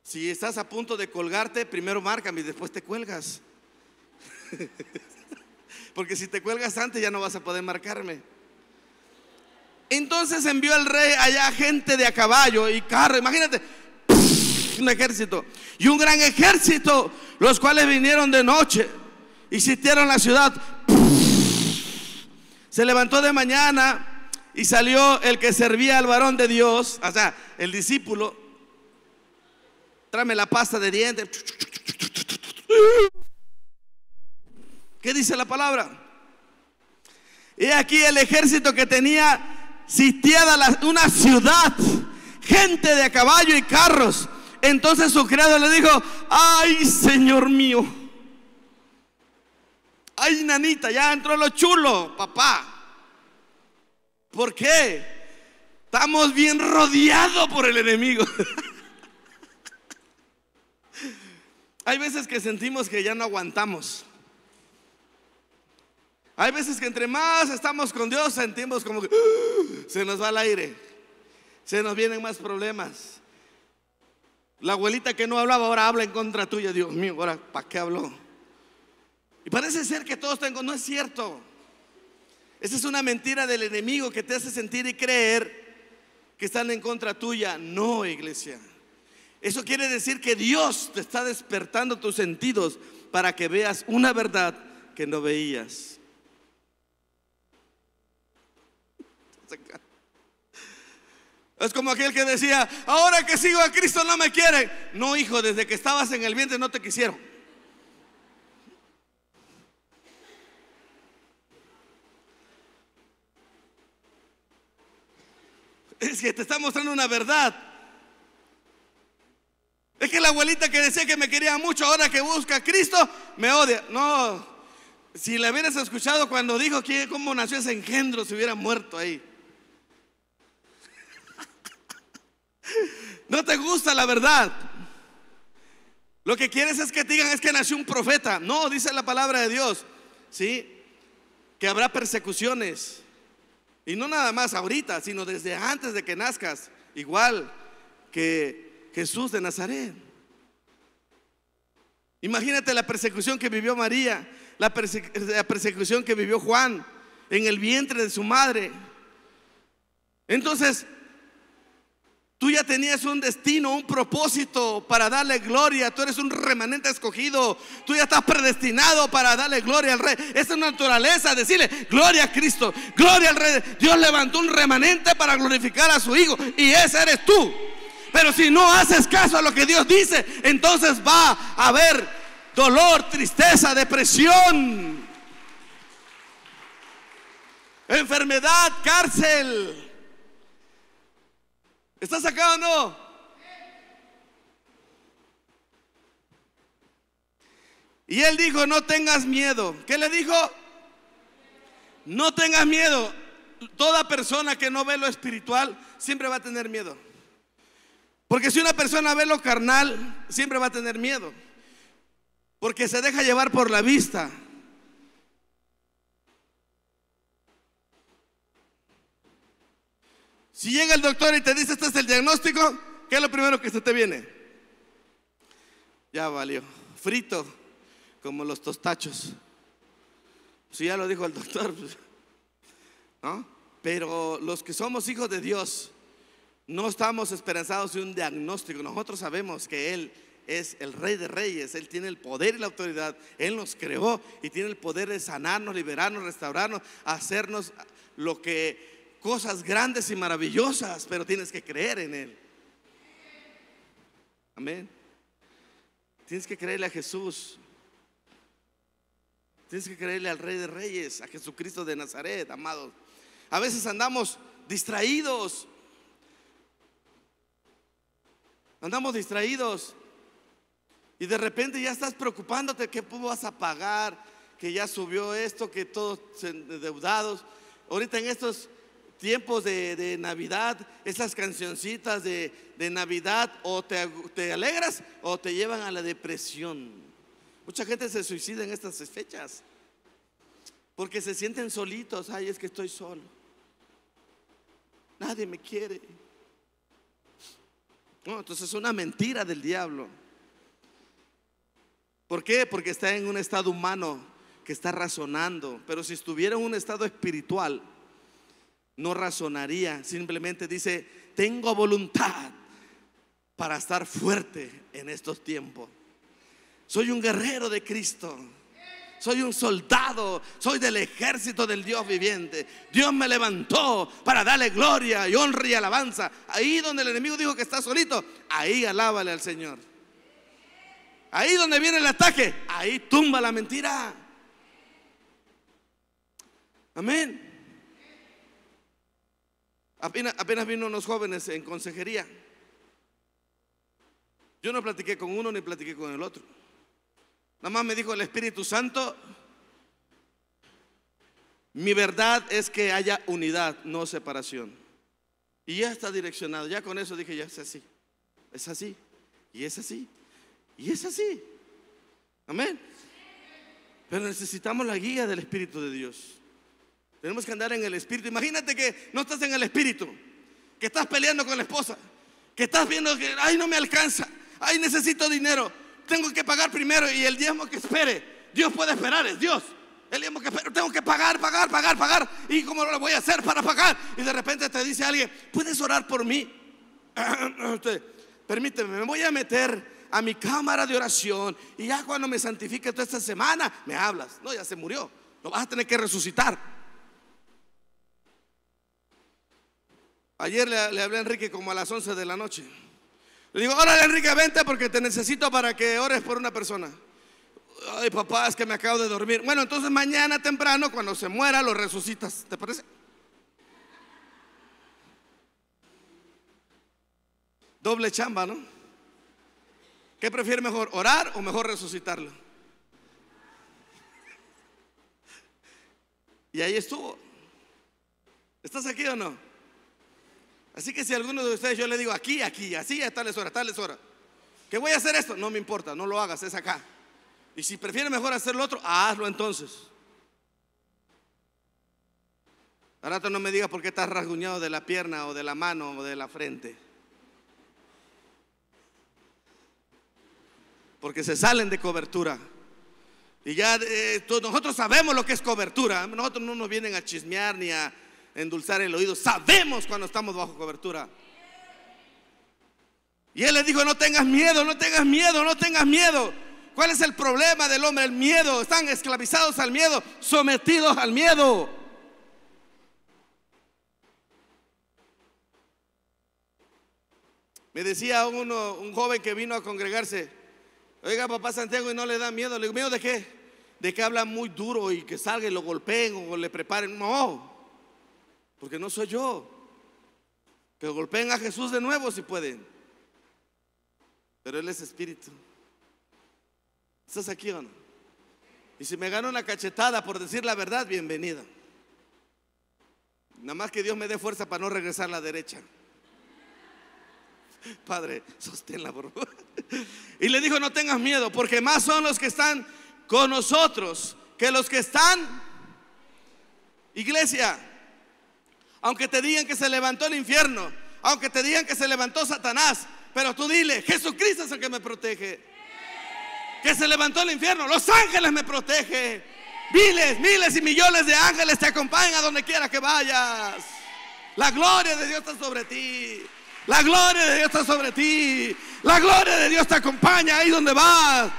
Si estás a punto de colgarte, primero márcame y después te cuelgas. Porque si te cuelgas antes ya no vas a poder marcarme. Entonces envió el rey allá gente de a caballo y carro. Imagínate, un ejército y un gran ejército, los cuales vinieron de noche y sitiaron la ciudad. Se levantó de mañana y salió el que servía al varón de Dios, o sea, el discípulo. Tráeme la pasta de dientes. ¿Qué dice la palabra? He aquí el ejército que tenía sitiada una ciudad, gente de a caballo y carros. Entonces su criado le dijo: ay, Señor mío, ay, nanita, ya entró lo chulo, papá. ¿Por qué? Estamos bien rodeados por el enemigo. Hay veces que sentimos que ya no aguantamos. Hay veces que entre más estamos con Dios sentimos como que se nos va el aire. se nos vienen más problemas. La abuelita que no hablaba ahora habla en contra tuya. Dios mío, ahora ¿para qué habló? Y parece ser que todos tengo, no es cierto. Esa es una mentira del enemigo que te hace sentir y creer que están en contra tuya. No, iglesia. Eso quiere decir que Dios te está despertando tus sentidos para que veas una verdad que no veías. Es como aquel que decía: ahora que sigo a Cristo no me quieren. No, hijo, desde que estabas en el vientre no te quisieron. Es que te está mostrando una verdad. Es que la abuelita que decía que me quería mucho, ahora que busca a Cristo, me odia. No, si la hubieras escuchado cuando dijo que cómo nació ese engendro, se hubiera muerto ahí. No te gusta la verdad. Lo que quieres es que te digan: es que nació un profeta. No, dice la palabra de Dios, ¿sí?, que habrá persecuciones. Y no nada más ahorita, sino desde antes de que nazcas. Igual que Jesús de Nazaret. Imagínate la persecución que vivió María, la persecución que vivió Juan en el vientre de su madre. Entonces, tú ya tenías un destino, un propósito para darle gloria. Tú eres un remanente escogido. Tú ya estás predestinado para darle gloria al Rey. Esa es naturaleza, decirle gloria a Cristo, gloria al Rey. Dios levantó un remanente para glorificar a su Hijo, y ese eres tú. Pero si no haces caso a lo que Dios dice, entonces va a haber dolor, tristeza, depresión, enfermedad, cárcel. ¿Estás acá o no? Y él dijo: no tengas miedo. ¿Qué le dijo? No tengas miedo. Toda persona que no ve lo espiritual siempre va a tener miedo. Porque si una persona ve lo carnal, siempre va a tener miedo. Porque se deja llevar por la vista. Si llega el doctor y te dice: este es el diagnóstico, ¿qué es lo primero que se te viene? Ya valió, frito, como los tostachos. Si ya lo dijo el doctor, pues, ¿no? Pero los que somos hijos de Dios no estamos esperanzados en un diagnóstico. Nosotros sabemos que Él es el Rey de Reyes. Él tiene el poder y la autoridad. Él nos creó y tiene el poder de sanarnos, liberarnos, restaurarnos, hacernos cosas grandes y maravillosas. Pero tienes que creer en Él. Amén. Tienes que creerle a Jesús. Tienes que creerle al Rey de Reyes, a Jesucristo de Nazaret, amados. A veces andamos distraídos. Andamos distraídos y de repente ya estás preocupándote que vas a pagar, que ya subió esto, que todos endeudados. Ahorita en estos tiempos de Navidad, esas cancioncitas de Navidad, o te alegras o te llevan a la depresión. Mucha gente se suicida en estas fechas porque se sienten solitos. Ay, es que estoy solo, nadie me quiere. No, entonces es una mentira del diablo. ¿Por qué? Porque está en un estado humano que está razonando. Pero si estuviera en un estado espiritual, no razonaría. Simplemente dice: tengo voluntad para estar fuerte en estos tiempos. Soy un guerrero de Cristo. Soy un soldado, soy del ejército del Dios viviente. Dios me levantó para darle gloria y honra y alabanza. Ahí donde el enemigo dijo que está solito, ahí alábale al Señor. Ahí donde viene el ataque, ahí tumba la mentira. Amén. Apenas vino unos jóvenes en consejería. Yo no platiqué con uno ni platiqué con el otro. Nada más me dijo el Espíritu Santo: mi verdad es que haya unidad, no separación. Y ya está direccionado. Ya con eso dije: ya es así. Es así. Y es así. Y es así. Amén. Pero necesitamos la guía del Espíritu de Dios. Tenemos que andar en el Espíritu. Imagínate que no estás en el Espíritu que estás peleando con la esposa, que estás viendo que, ay, no me alcanza, ay, necesito dinero, tengo que pagar primero, y el diezmo que espere, Dios puede esperar, es Dios. El diezmo que espero, tengo que pagar, y cómo lo voy a hacer para pagar, y de repente te dice alguien, ¿puedes orar por mí? Permíteme, me voy a meter a mi cámara de oración, y ya cuando me santifique toda esta semana me hablas. No, ya se murió, lo vas a tener que resucitar. Ayer le hablé a Enrique como a las 11 de la noche. Le digo, órale Enrique, vente porque te necesito para que ores por una persona. Ay, papá, es que me acabo de dormir. Bueno, entonces mañana temprano, cuando se muera, lo resucitas. ¿Te parece? Doble chamba, ¿no? ¿Qué prefiere mejor, orar o mejor resucitarlo? Y ahí estuvo. ¿Estás aquí o no? Así que si a alguno de ustedes yo le digo aquí, así a tales horas, que voy a hacer esto, no me importa, no lo hagas, es acá. Y si prefiere mejor hacer lo otro, hazlo entonces. Al rato no me digas por qué estás rasguñado de la pierna o de la mano o de la frente. Porque se salen de cobertura. Y ya nosotros sabemos lo que es cobertura. Nosotros no nos vienen a chismear ni a endulzar el oído. Sabemos cuando estamos bajo cobertura. Y él le dijo, no tengas miedo, no tengas miedo, no tengas miedo. ¿Cuál es el problema del hombre? El miedo. Están esclavizados al miedo, sometidos al miedo. Me decía un joven que vino a congregarse, oiga, papá Santiago, ¿y no le da miedo? Le digo, ¿miedo de qué? De que habla muy duro y que salga y lo golpeen o le preparen. No, porque no soy yo. Que golpeen a Jesús de nuevo si pueden. Pero Él es espíritu. ¿Estás aquí o no? Y si me gano una cachetada por decir la verdad, bienvenida. Nada más que Dios me dé fuerza para no regresar a la derecha. Padre, sosténla por favor. Y le dijo, no tengas miedo, porque más son los que están con nosotros que los que están. Iglesia, aunque te digan que se levantó el infierno, aunque te digan que se levantó Satanás, pero tú dile, Jesucristo es el que me protege. Que se levantó el infierno, los ángeles me protegen. Miles y millones de ángeles te acompañan a donde quiera que vayas. La gloria de Dios está sobre ti. La gloria de Dios está sobre ti. La gloria de Dios te acompaña ahí donde vas.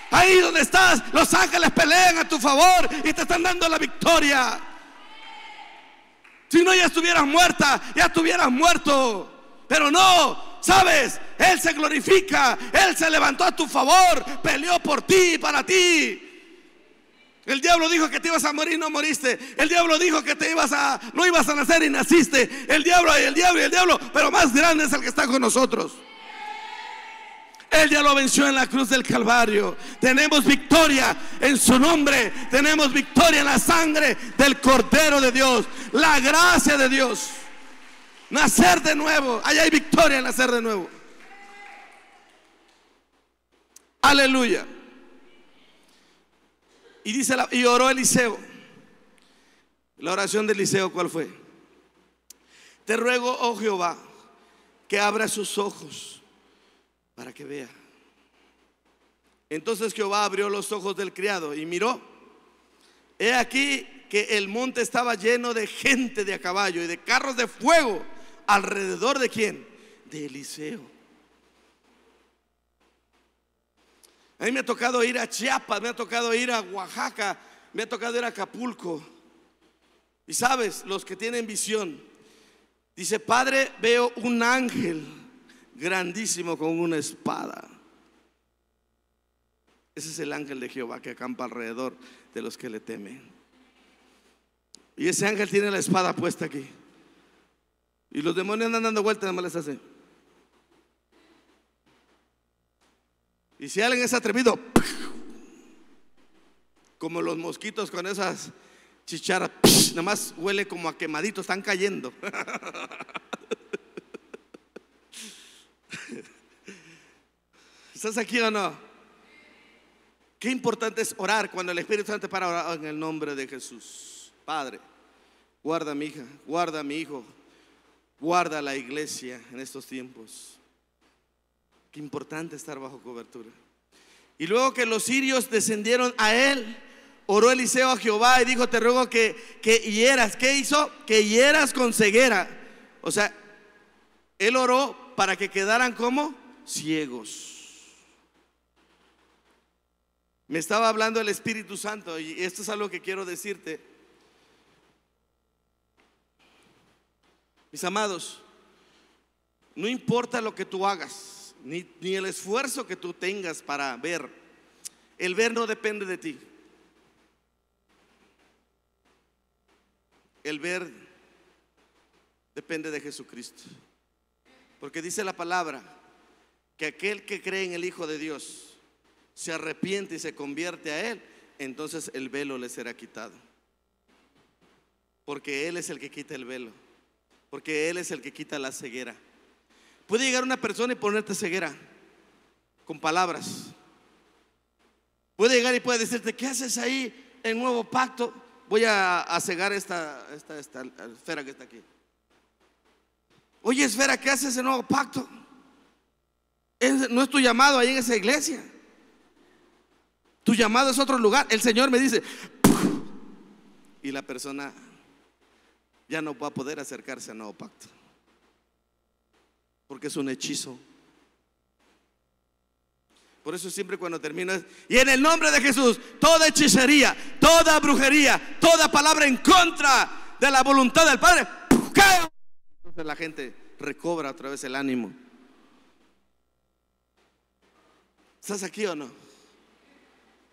Ahí donde estás, los ángeles pelean a tu favor y te están dando la victoria. Si no, ya estuvieras muerta, ya estuvieras muerto. Pero no, ¿sabes? Él se glorifica, Él se levantó a tu favor, peleó por ti y para ti. El diablo dijo que te ibas a morir y no moriste. El diablo dijo que no ibas a nacer y naciste. El diablo, pero más grande es el que está con nosotros. Él ya lo venció en la cruz del Calvario. Tenemos victoria en su nombre. Tenemos victoria en la sangre del Cordero de Dios. La gracia de Dios. Nacer de nuevo. Allá hay victoria en nacer de nuevo. Aleluya. Y dice y oró Eliseo. La oración de Eliseo, ¿cuál fue? Te ruego, oh Jehová, que abra sus ojos para que vea. Entonces Jehová abrió los ojos del criado y miró. He aquí que el monte estaba lleno de gente de a caballo y de carros de fuego. ¿Alrededor de quién? De Eliseo. A mí me ha tocado ir a Chiapas, me ha tocado ir a Oaxaca, me ha tocado ir a Acapulco. Y sabes, los que tienen visión, dice, Padre, veo un ángel grandísimo con una espada. Ese es el ángel de Jehová que acampa alrededor de los que le temen. Y ese ángel tiene la espada puesta aquí. Y los demonios andan dando vueltas, nada más les hace. Y si alguien es atrevido, como los mosquitos con esas chicharras, nada más huele como a quemadito, están cayendo. ¿Estás aquí o no? Qué importante es orar cuando el Espíritu Santo para orar en el nombre de Jesús. Padre, guarda a mi hija, guarda a mi hijo, Guarda a la iglesia en estos tiempos. Qué importante estar bajo cobertura. Y luego que los sirios descendieron a él, oró Eliseo a Jehová y dijo: te ruego que hieras. ¿Qué hizo? Que hieras con ceguera. O sea, él oró para que quedaran como ciegos. Me estaba hablando el Espíritu Santo, y esto es algo que quiero decirte. Mis amados, no importa lo que tú hagas, ni el esfuerzo que tú tengas para ver. El ver no depende de ti. El ver depende de Jesucristo. Porque dice la palabra que aquel que cree en el Hijo de Dios se arrepiente y se convierte a Él, entonces el velo le será quitado. Porque Él es el que quita el velo. Porque Él es el que quita la ceguera. Puede llegar una persona y ponerte ceguera con palabras. Puede llegar y puede decirte: ¿qué haces ahí en Nuevo Pacto? Voy a cegar esta esfera que está aquí. Oye, esfera, ¿qué haces en Nuevo Pacto? No es tu llamado ahí en esa iglesia. Tu llamado es otro lugar. El Señor me dice, y la persona ya no va a poder acercarse al Nuevo Pacto, porque es un hechizo. Por eso siempre cuando terminas: y en el nombre de Jesús, toda hechicería, toda brujería, toda palabra en contra de la voluntad del Padre, cae. Entonces la gente recobra otra vez el ánimo. ¿Estás aquí o no?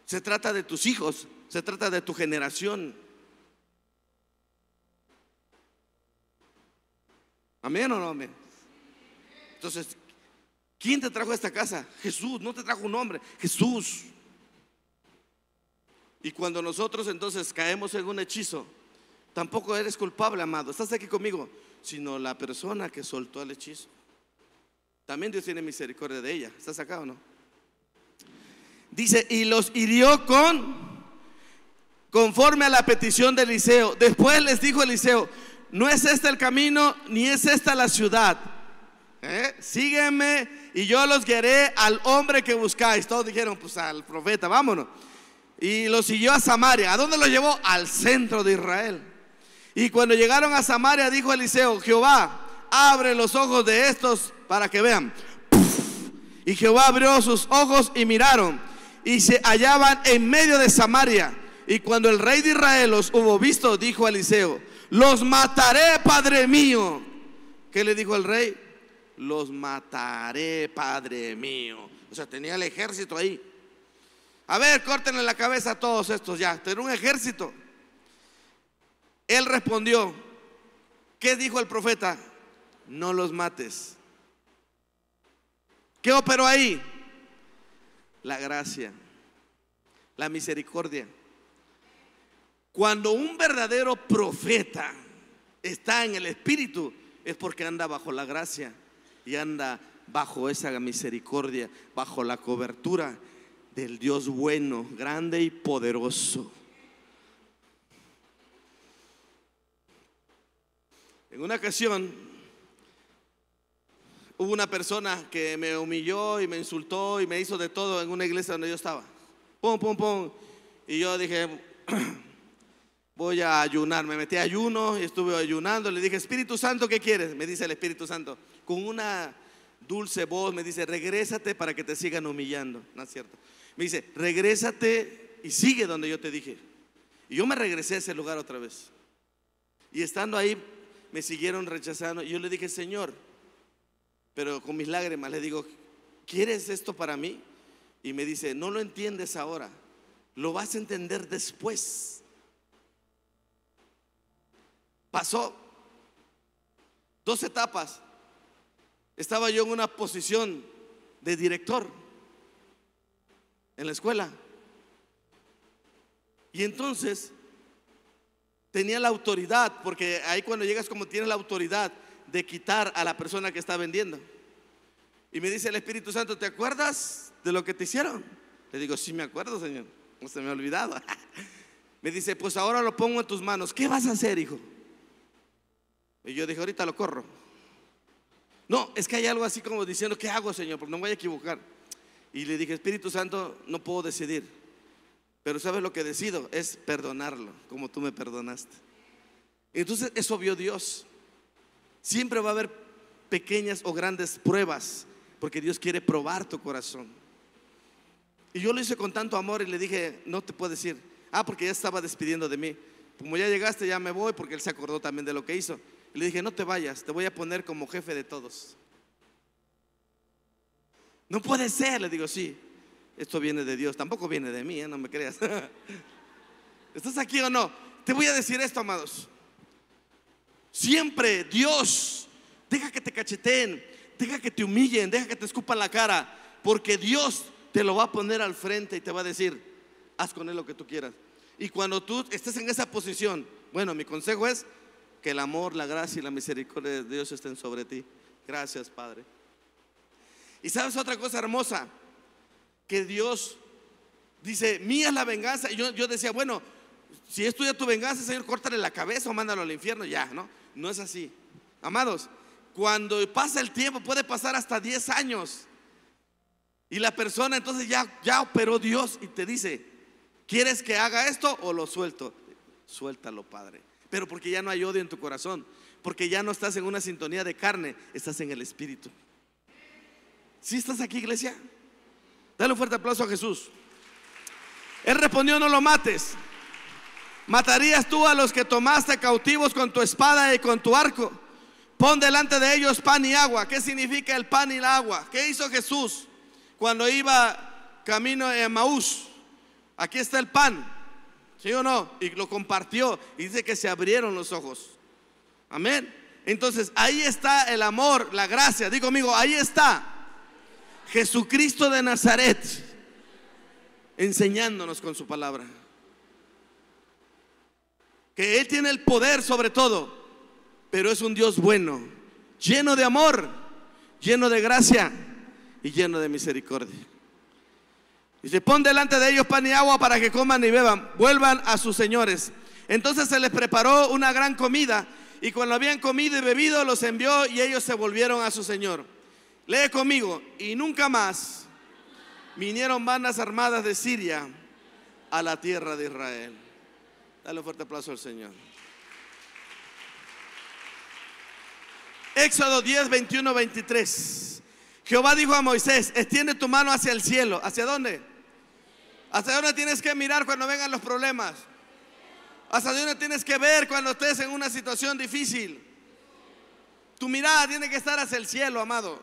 Se trata de tus hijos, se trata de tu generación. ¿Amén o no amén? Entonces, ¿quién te trajo a esta casa? Jesús. No te trajo un hombre, Jesús. Y cuando nosotros entonces caemos en un hechizo, tampoco eres culpable, amado. Estás aquí conmigo, sino la persona que soltó el hechizo. También Dios tiene misericordia de ella. ¿Estás acá o no? Dice: y los hirió conforme a la petición de Eliseo. Después les dijo Eliseo: no es este el camino, ni es esta la ciudad. Sígueme y yo los guiaré al hombre que buscáis. Todos dijeron: pues al profeta, vámonos. Y los siguió a Samaria. ¿A dónde lo llevó? Al centro de Israel. Y cuando llegaron a Samaria, dijo Eliseo: Jehová, abre los ojos de estos para que vean. Y Jehová abrió sus ojos y miraron, y se hallaban en medio de Samaria. Y cuando el rey de Israel los hubo visto, dijo a Eliseo: los mataré, padre mío. ¿Qué le dijo el rey? Los mataré, padre mío. O sea, tenía el ejército ahí. A ver, córtenle la cabeza a todos estos ya. Tenía un ejército. Él respondió: ¿qué dijo el profeta? No los mates. ¿Qué operó ahí? La gracia, la misericordia. Cuando un verdadero profeta está en el Espíritu, es porque anda bajo la gracia y anda bajo esa misericordia, bajo la cobertura del Dios bueno, grande y poderoso. En una ocasión hubo una persona que me humilló y me insultó y me hizo de todo en una iglesia donde yo estaba. Pum, pum, pum. Y yo dije: voy a ayunar. Me metí a ayuno y estuve ayunando. Le dije: Espíritu Santo, ¿qué quieres? Me dice el Espíritu Santo con una dulce voz, me dice: regrésate para que te sigan humillando. No es cierto. Me dice: regrésate y sigue donde yo te dije. Y yo me regresé a ese lugar otra vez. Y estando ahí me siguieron rechazando. Y yo le dije: Señor, pero con mis lágrimas le digo: ¿quieres esto para mí? Y me dice: no lo entiendes ahora, lo vas a entender después. Pasó 2 etapas. Estaba yo en una posición de director en la escuela. Y entonces tenía la autoridad, porque ahí cuando llegas como tienes la autoridad de quitar a la persona que está vendiendo. Y me dice el Espíritu Santo: ¿te acuerdas de lo que te hicieron? Le digo: sí me acuerdo, Señor, no se me ha olvidado. Me dice: pues ahora lo pongo en tus manos. ¿Qué vas a hacer, hijo? Y yo dije: ahorita lo corro. No, es que hay algo así como diciendo, ¿qué hago, Señor? Porque no me voy a equivocar. Y le dije, Espíritu Santo, no puedo decidir, pero ¿sabes lo que decido? Es perdonarlo, como tú me perdonaste. Entonces eso vio Dios. Siempre va a haber pequeñas o grandes pruebas, porque Dios quiere probar tu corazón. Y yo lo hice con tanto amor y le dije, no te puedo decir, porque ya estaba despidiendo de mí. Como ya llegaste, ya me voy, porque él se acordó también de lo que hizo. Y le dije, no te vayas, te voy a poner como jefe de todos. No puede ser, le digo, sí, esto viene de Dios, tampoco viene de mí, no me creas. ¿Estás aquí o no? Te voy a decir esto, amados. Siempre Dios deja que te cacheteen, deja que te humillen, deja que te escupan la cara, porque Dios te lo va a poner al frente y te va a decir, haz con él lo que tú quieras. Y cuando tú estés en esa posición, bueno, mi consejo es que el amor, la gracia y la misericordia de Dios estén sobre ti. Gracias, Padre. Y sabes otra cosa hermosa, que Dios dice, mía es la venganza. Y yo decía, bueno, si es tuya tu venganza, Señor, córtale la cabeza o mándalo al infierno, ya, ¿no? No es así. Amados, cuando pasa el tiempo, puede pasar hasta 10 años, y la persona entonces ya operó Dios y te dice, ¿quieres que haga esto o lo suelto? Suéltalo, Padre. Pero porque ya no hay odio en tu corazón, porque ya no estás en una sintonía de carne, estás en el Espíritu. ¿Sí estás aquí, iglesia? Dale un fuerte aplauso a Jesús. Él respondió, no lo mates. ¿Matarías tú a los que tomaste cautivos con tu espada y con tu arco? Pon delante de ellos pan y agua. ¿Qué significa el pan y el agua? ¿Qué hizo Jesús cuando iba camino de Emaús? Aquí está el pan, ¿sí o no? Y lo compartió y dice que se abrieron los ojos. Amén. Entonces ahí está el amor, la gracia. Digo conmigo, ahí está Jesucristo de Nazaret enseñándonos con su palabra que Él tiene el poder sobre todo, pero es un Dios bueno, lleno de amor, lleno de gracia y lleno de misericordia. Dice, pon delante de ellos pan y agua para que coman y beban, vuelvan a sus señores. Entonces se les preparó una gran comida, y cuando habían comido y bebido los envió, y ellos se volvieron a su señor. Lee conmigo, y nunca más vinieron bandas armadas de Siria a la tierra de Israel. Dale un fuerte aplauso al Señor. Éxodo 10, 21, 23. Jehová dijo a Moisés, extiende tu mano hacia el cielo. ¿Hacia dónde? ¿Hacia dónde tienes que mirar cuando vengan los problemas? ¿Hacia dónde tienes que ver cuando estés en una situación difícil? Tu mirada tiene que estar hacia el cielo, amado.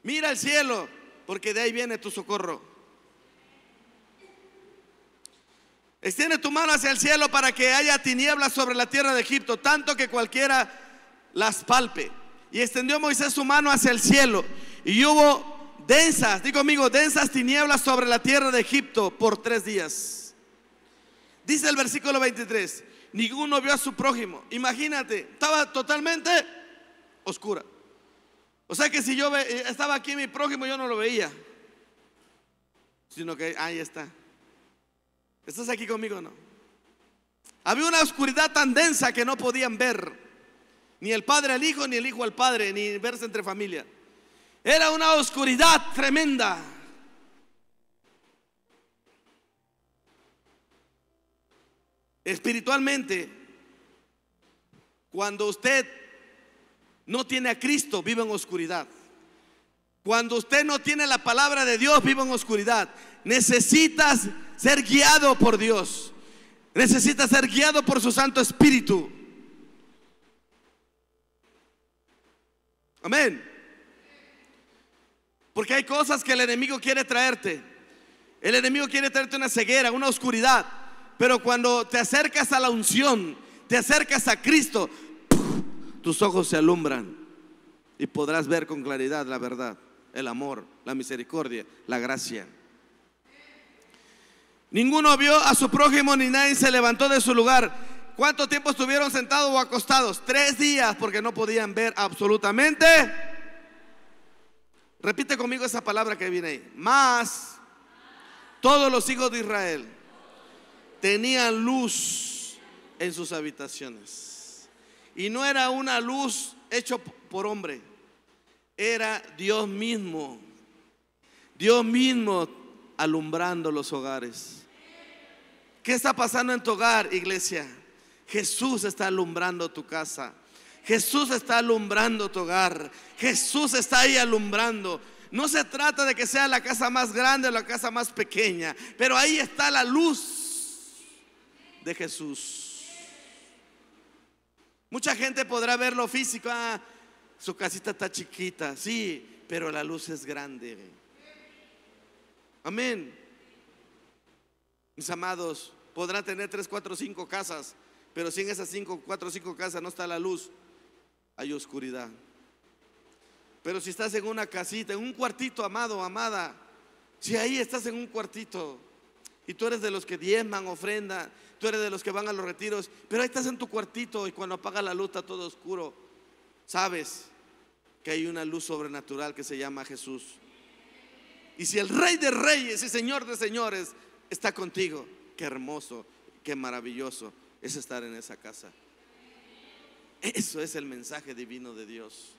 Mira el cielo, porque de ahí viene tu socorro. Extiende tu mano hacia el cielo para que haya tinieblas sobre la tierra de Egipto, tanto que cualquiera las palpe. Y extendió Moisés su mano hacia el cielo, y hubo densas, digo conmigo, densas tinieblas sobre la tierra de Egipto por 3 días. Dice el versículo 23, ninguno vio a su prójimo. Imagínate, estaba totalmente oscura. O sea que si yo estaba aquí mi prójimo, yo no lo veía, sino que ahí está. ¿Estás aquí conmigo o no? Había una oscuridad tan densa que no podían ver ni el padre al hijo, ni el hijo al padre, ni verse entre familia. Era una oscuridad tremenda. Espiritualmente, cuando usted no tiene a Cristo, vive en oscuridad. Cuando usted no tiene la palabra de Dios, vive en oscuridad. Necesitas ser guiado por Dios. Necesitas ser guiado por su Santo Espíritu. Amén. Porque hay cosas que el enemigo quiere traerte. El enemigo quiere traerte una ceguera, una oscuridad. Pero cuando te acercas a la unción, te acercas a Cristo, tus ojos se alumbran y podrás ver con claridad la verdad, el amor, la misericordia, la gracia. Ninguno vio a su prójimo, ni nadie se levantó de su lugar. ¿Cuánto tiempo estuvieron sentados o acostados? 3 días, porque no podían ver absolutamente. Repite conmigo esa palabra que viene ahí. Más todos los hijos de Israel tenían luz en sus habitaciones. Y no era una luz hecha por hombre, era Dios mismo alumbrando los hogares. ¿Qué está pasando en tu hogar, iglesia? Jesús está alumbrando tu casa. Jesús está alumbrando tu hogar. Jesús está ahí alumbrando. No se trata de que sea la casa más grande o la casa más pequeña, pero ahí está la luz de Jesús. Mucha gente podrá ver lo físico. Su casita está chiquita, sí, pero la luz es grande. Amén. Mis amados, podrán tener 3, 4, 5 casas, pero si en esas 4, 5 casas no está la luz, hay oscuridad. Pero si estás en una casita, en un cuartito, amado, amada, si ahí estás en un cuartito y tú eres de los que diezman, ofrenda, tú eres de los que van a los retiros, pero ahí estás en tu cuartito y cuando apaga la luz está todo oscuro, sabes que hay una luz sobrenatural que se llama Jesús. Y si el Rey de Reyes y Señor de Señores está contigo, qué hermoso, qué maravilloso es estar en esa casa. Eso es el mensaje divino de Dios.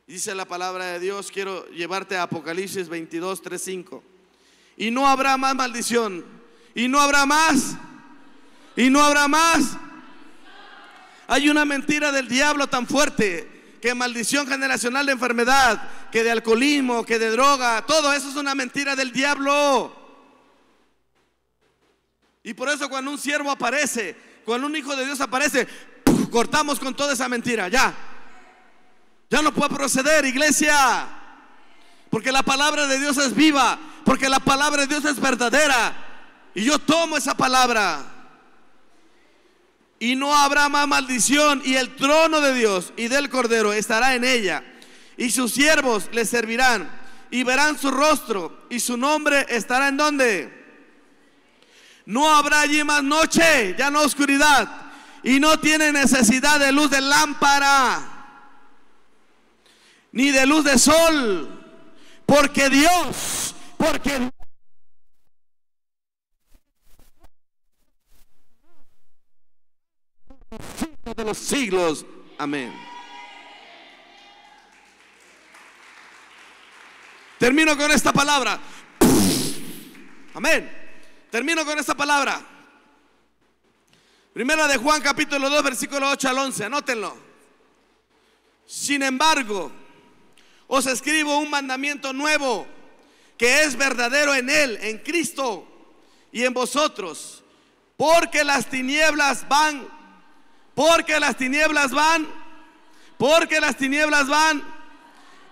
Dice la palabra de Dios, quiero llevarte a Apocalipsis 22, 3, 5. Y no habrá más maldición, y no habrá más, y no habrá más. Hay una mentira del diablo tan fuerte, que maldición generacional de enfermedad, que de alcoholismo, que de droga, todo eso es una mentira del diablo. Y por eso cuando un siervo aparece, cuando un hijo de Dios aparece, cortamos con toda esa mentira. Ya no puede proceder, iglesia, porque la palabra de Dios es viva, porque la palabra de Dios es verdadera, y yo tomo esa palabra. Y no habrá más maldición, y el trono de Dios y del Cordero estará en ella, y sus siervos le servirán, y verán su rostro, y su nombre estará en ¿dónde? No habrá allí más noche, ya no oscuridad, y no tiene necesidad de luz de lámpara, ni de luz de sol, porque Dios, de los siglos, amén. Termino con esta palabra. Amén. Termino con esta palabra. Primera de Juan capítulo 2 versículo 8 al 11. Anótenlo. Sin embargo, os escribo un mandamiento nuevo, que es verdadero en Él, en Cristo y en vosotros, porque las tinieblas van,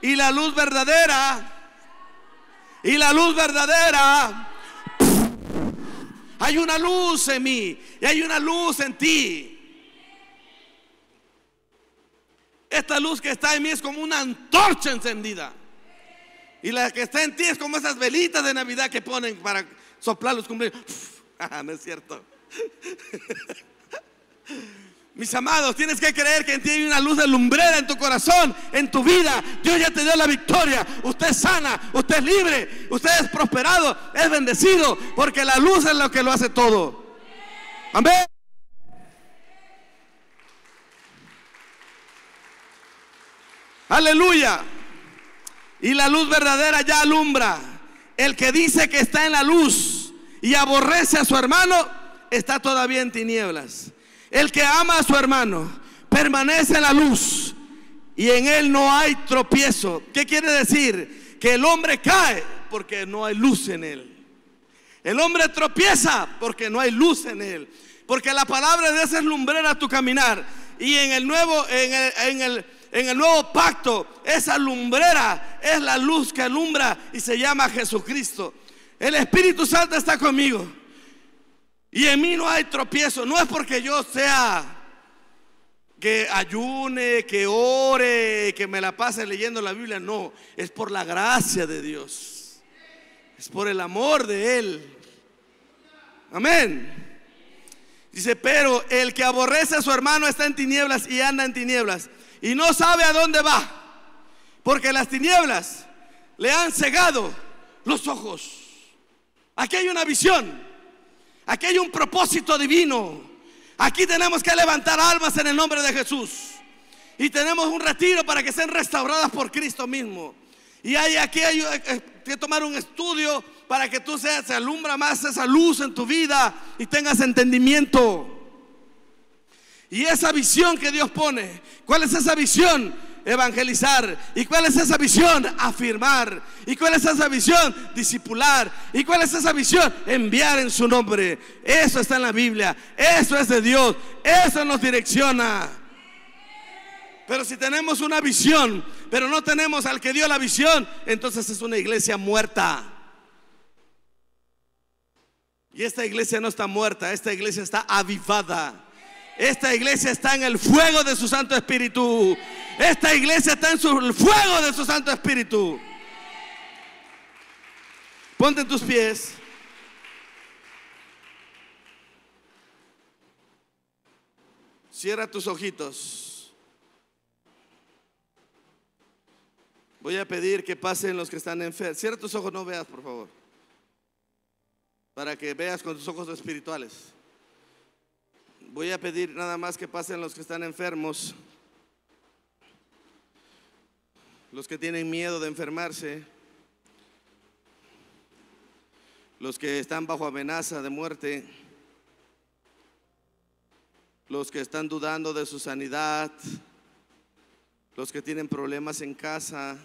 y la luz verdadera, hay una luz en mí y hay una luz en ti. Esta luz que está en mí es como una antorcha encendida, y la que está en ti es como esas velitas de Navidad que ponen para soplar los cumpleaños. No es cierto. Mis amados, tienes que creer que en ti hay una luz de lumbrera en tu corazón, en tu vida. Dios ya te dio la victoria. Usted es sana, usted es libre, usted es prosperado, es bendecido, porque la luz es lo que lo hace todo. Amén. Aleluya. Y la luz verdadera ya alumbra. El que dice que está en la luz y aborrece a su hermano, está todavía en tinieblas. El que ama a su hermano permanece en la luz, y en él no hay tropiezo. ¿Qué quiere decir? Que el hombre cae porque no hay luz en él. El hombre tropieza porque no hay luz en él. Porque la palabra de Dios es lumbrera a tu caminar. Y en el nuevo pacto, esa lumbrera es la luz que alumbra y se llama Jesucristo. El Espíritu Santo está conmigo. Y en mí no hay tropiezo. No es porque yo sea que ayune, que ore, que me la pase leyendo la Biblia. No, es por la gracia de Dios. Es por el amor de Él. Amén. Dice, pero el que aborrece a su hermano está en tinieblas y anda en tinieblas, y no sabe a dónde va, porque las tinieblas le han cegado los ojos. Aquí hay una visión. Aquí hay un propósito divino. Aquí tenemos que levantar almas en el nombre de Jesús. Y tenemos un retiro para que sean restauradas por Cristo mismo. Y aquí hay que tomar un estudio para que tú se alumbra más esa luz en tu vida y tengas entendimiento. Y esa visión que Dios pone, ¿cuál es esa visión? Evangelizar. ¿Y cuál es esa visión? Afirmar. ¿Y cuál es esa visión? Discipular. ¿Y cuál es esa visión? Enviar en su nombre. Eso está en la Biblia, eso es de Dios, eso nos direcciona. Pero si tenemos una visión, pero no tenemos al que dio la visión, entonces es una iglesia muerta. Y esta iglesia no está muerta, esta iglesia está avivada. Esta iglesia está en el fuego de su Santo Espíritu. Esta iglesia está en el fuego de su Santo Espíritu. Ponte en tus pies. Cierra tus ojitos. Voy a pedir que pasen los que están enfermos. Cierra tus ojos, no veas, por favor, para que veas con tus ojos espirituales. Voy a pedir nada más que pasen los que están enfermos, los que tienen miedo de enfermarse, los que están bajo amenaza de muerte, los que están dudando de su sanidad, los que tienen problemas en casa,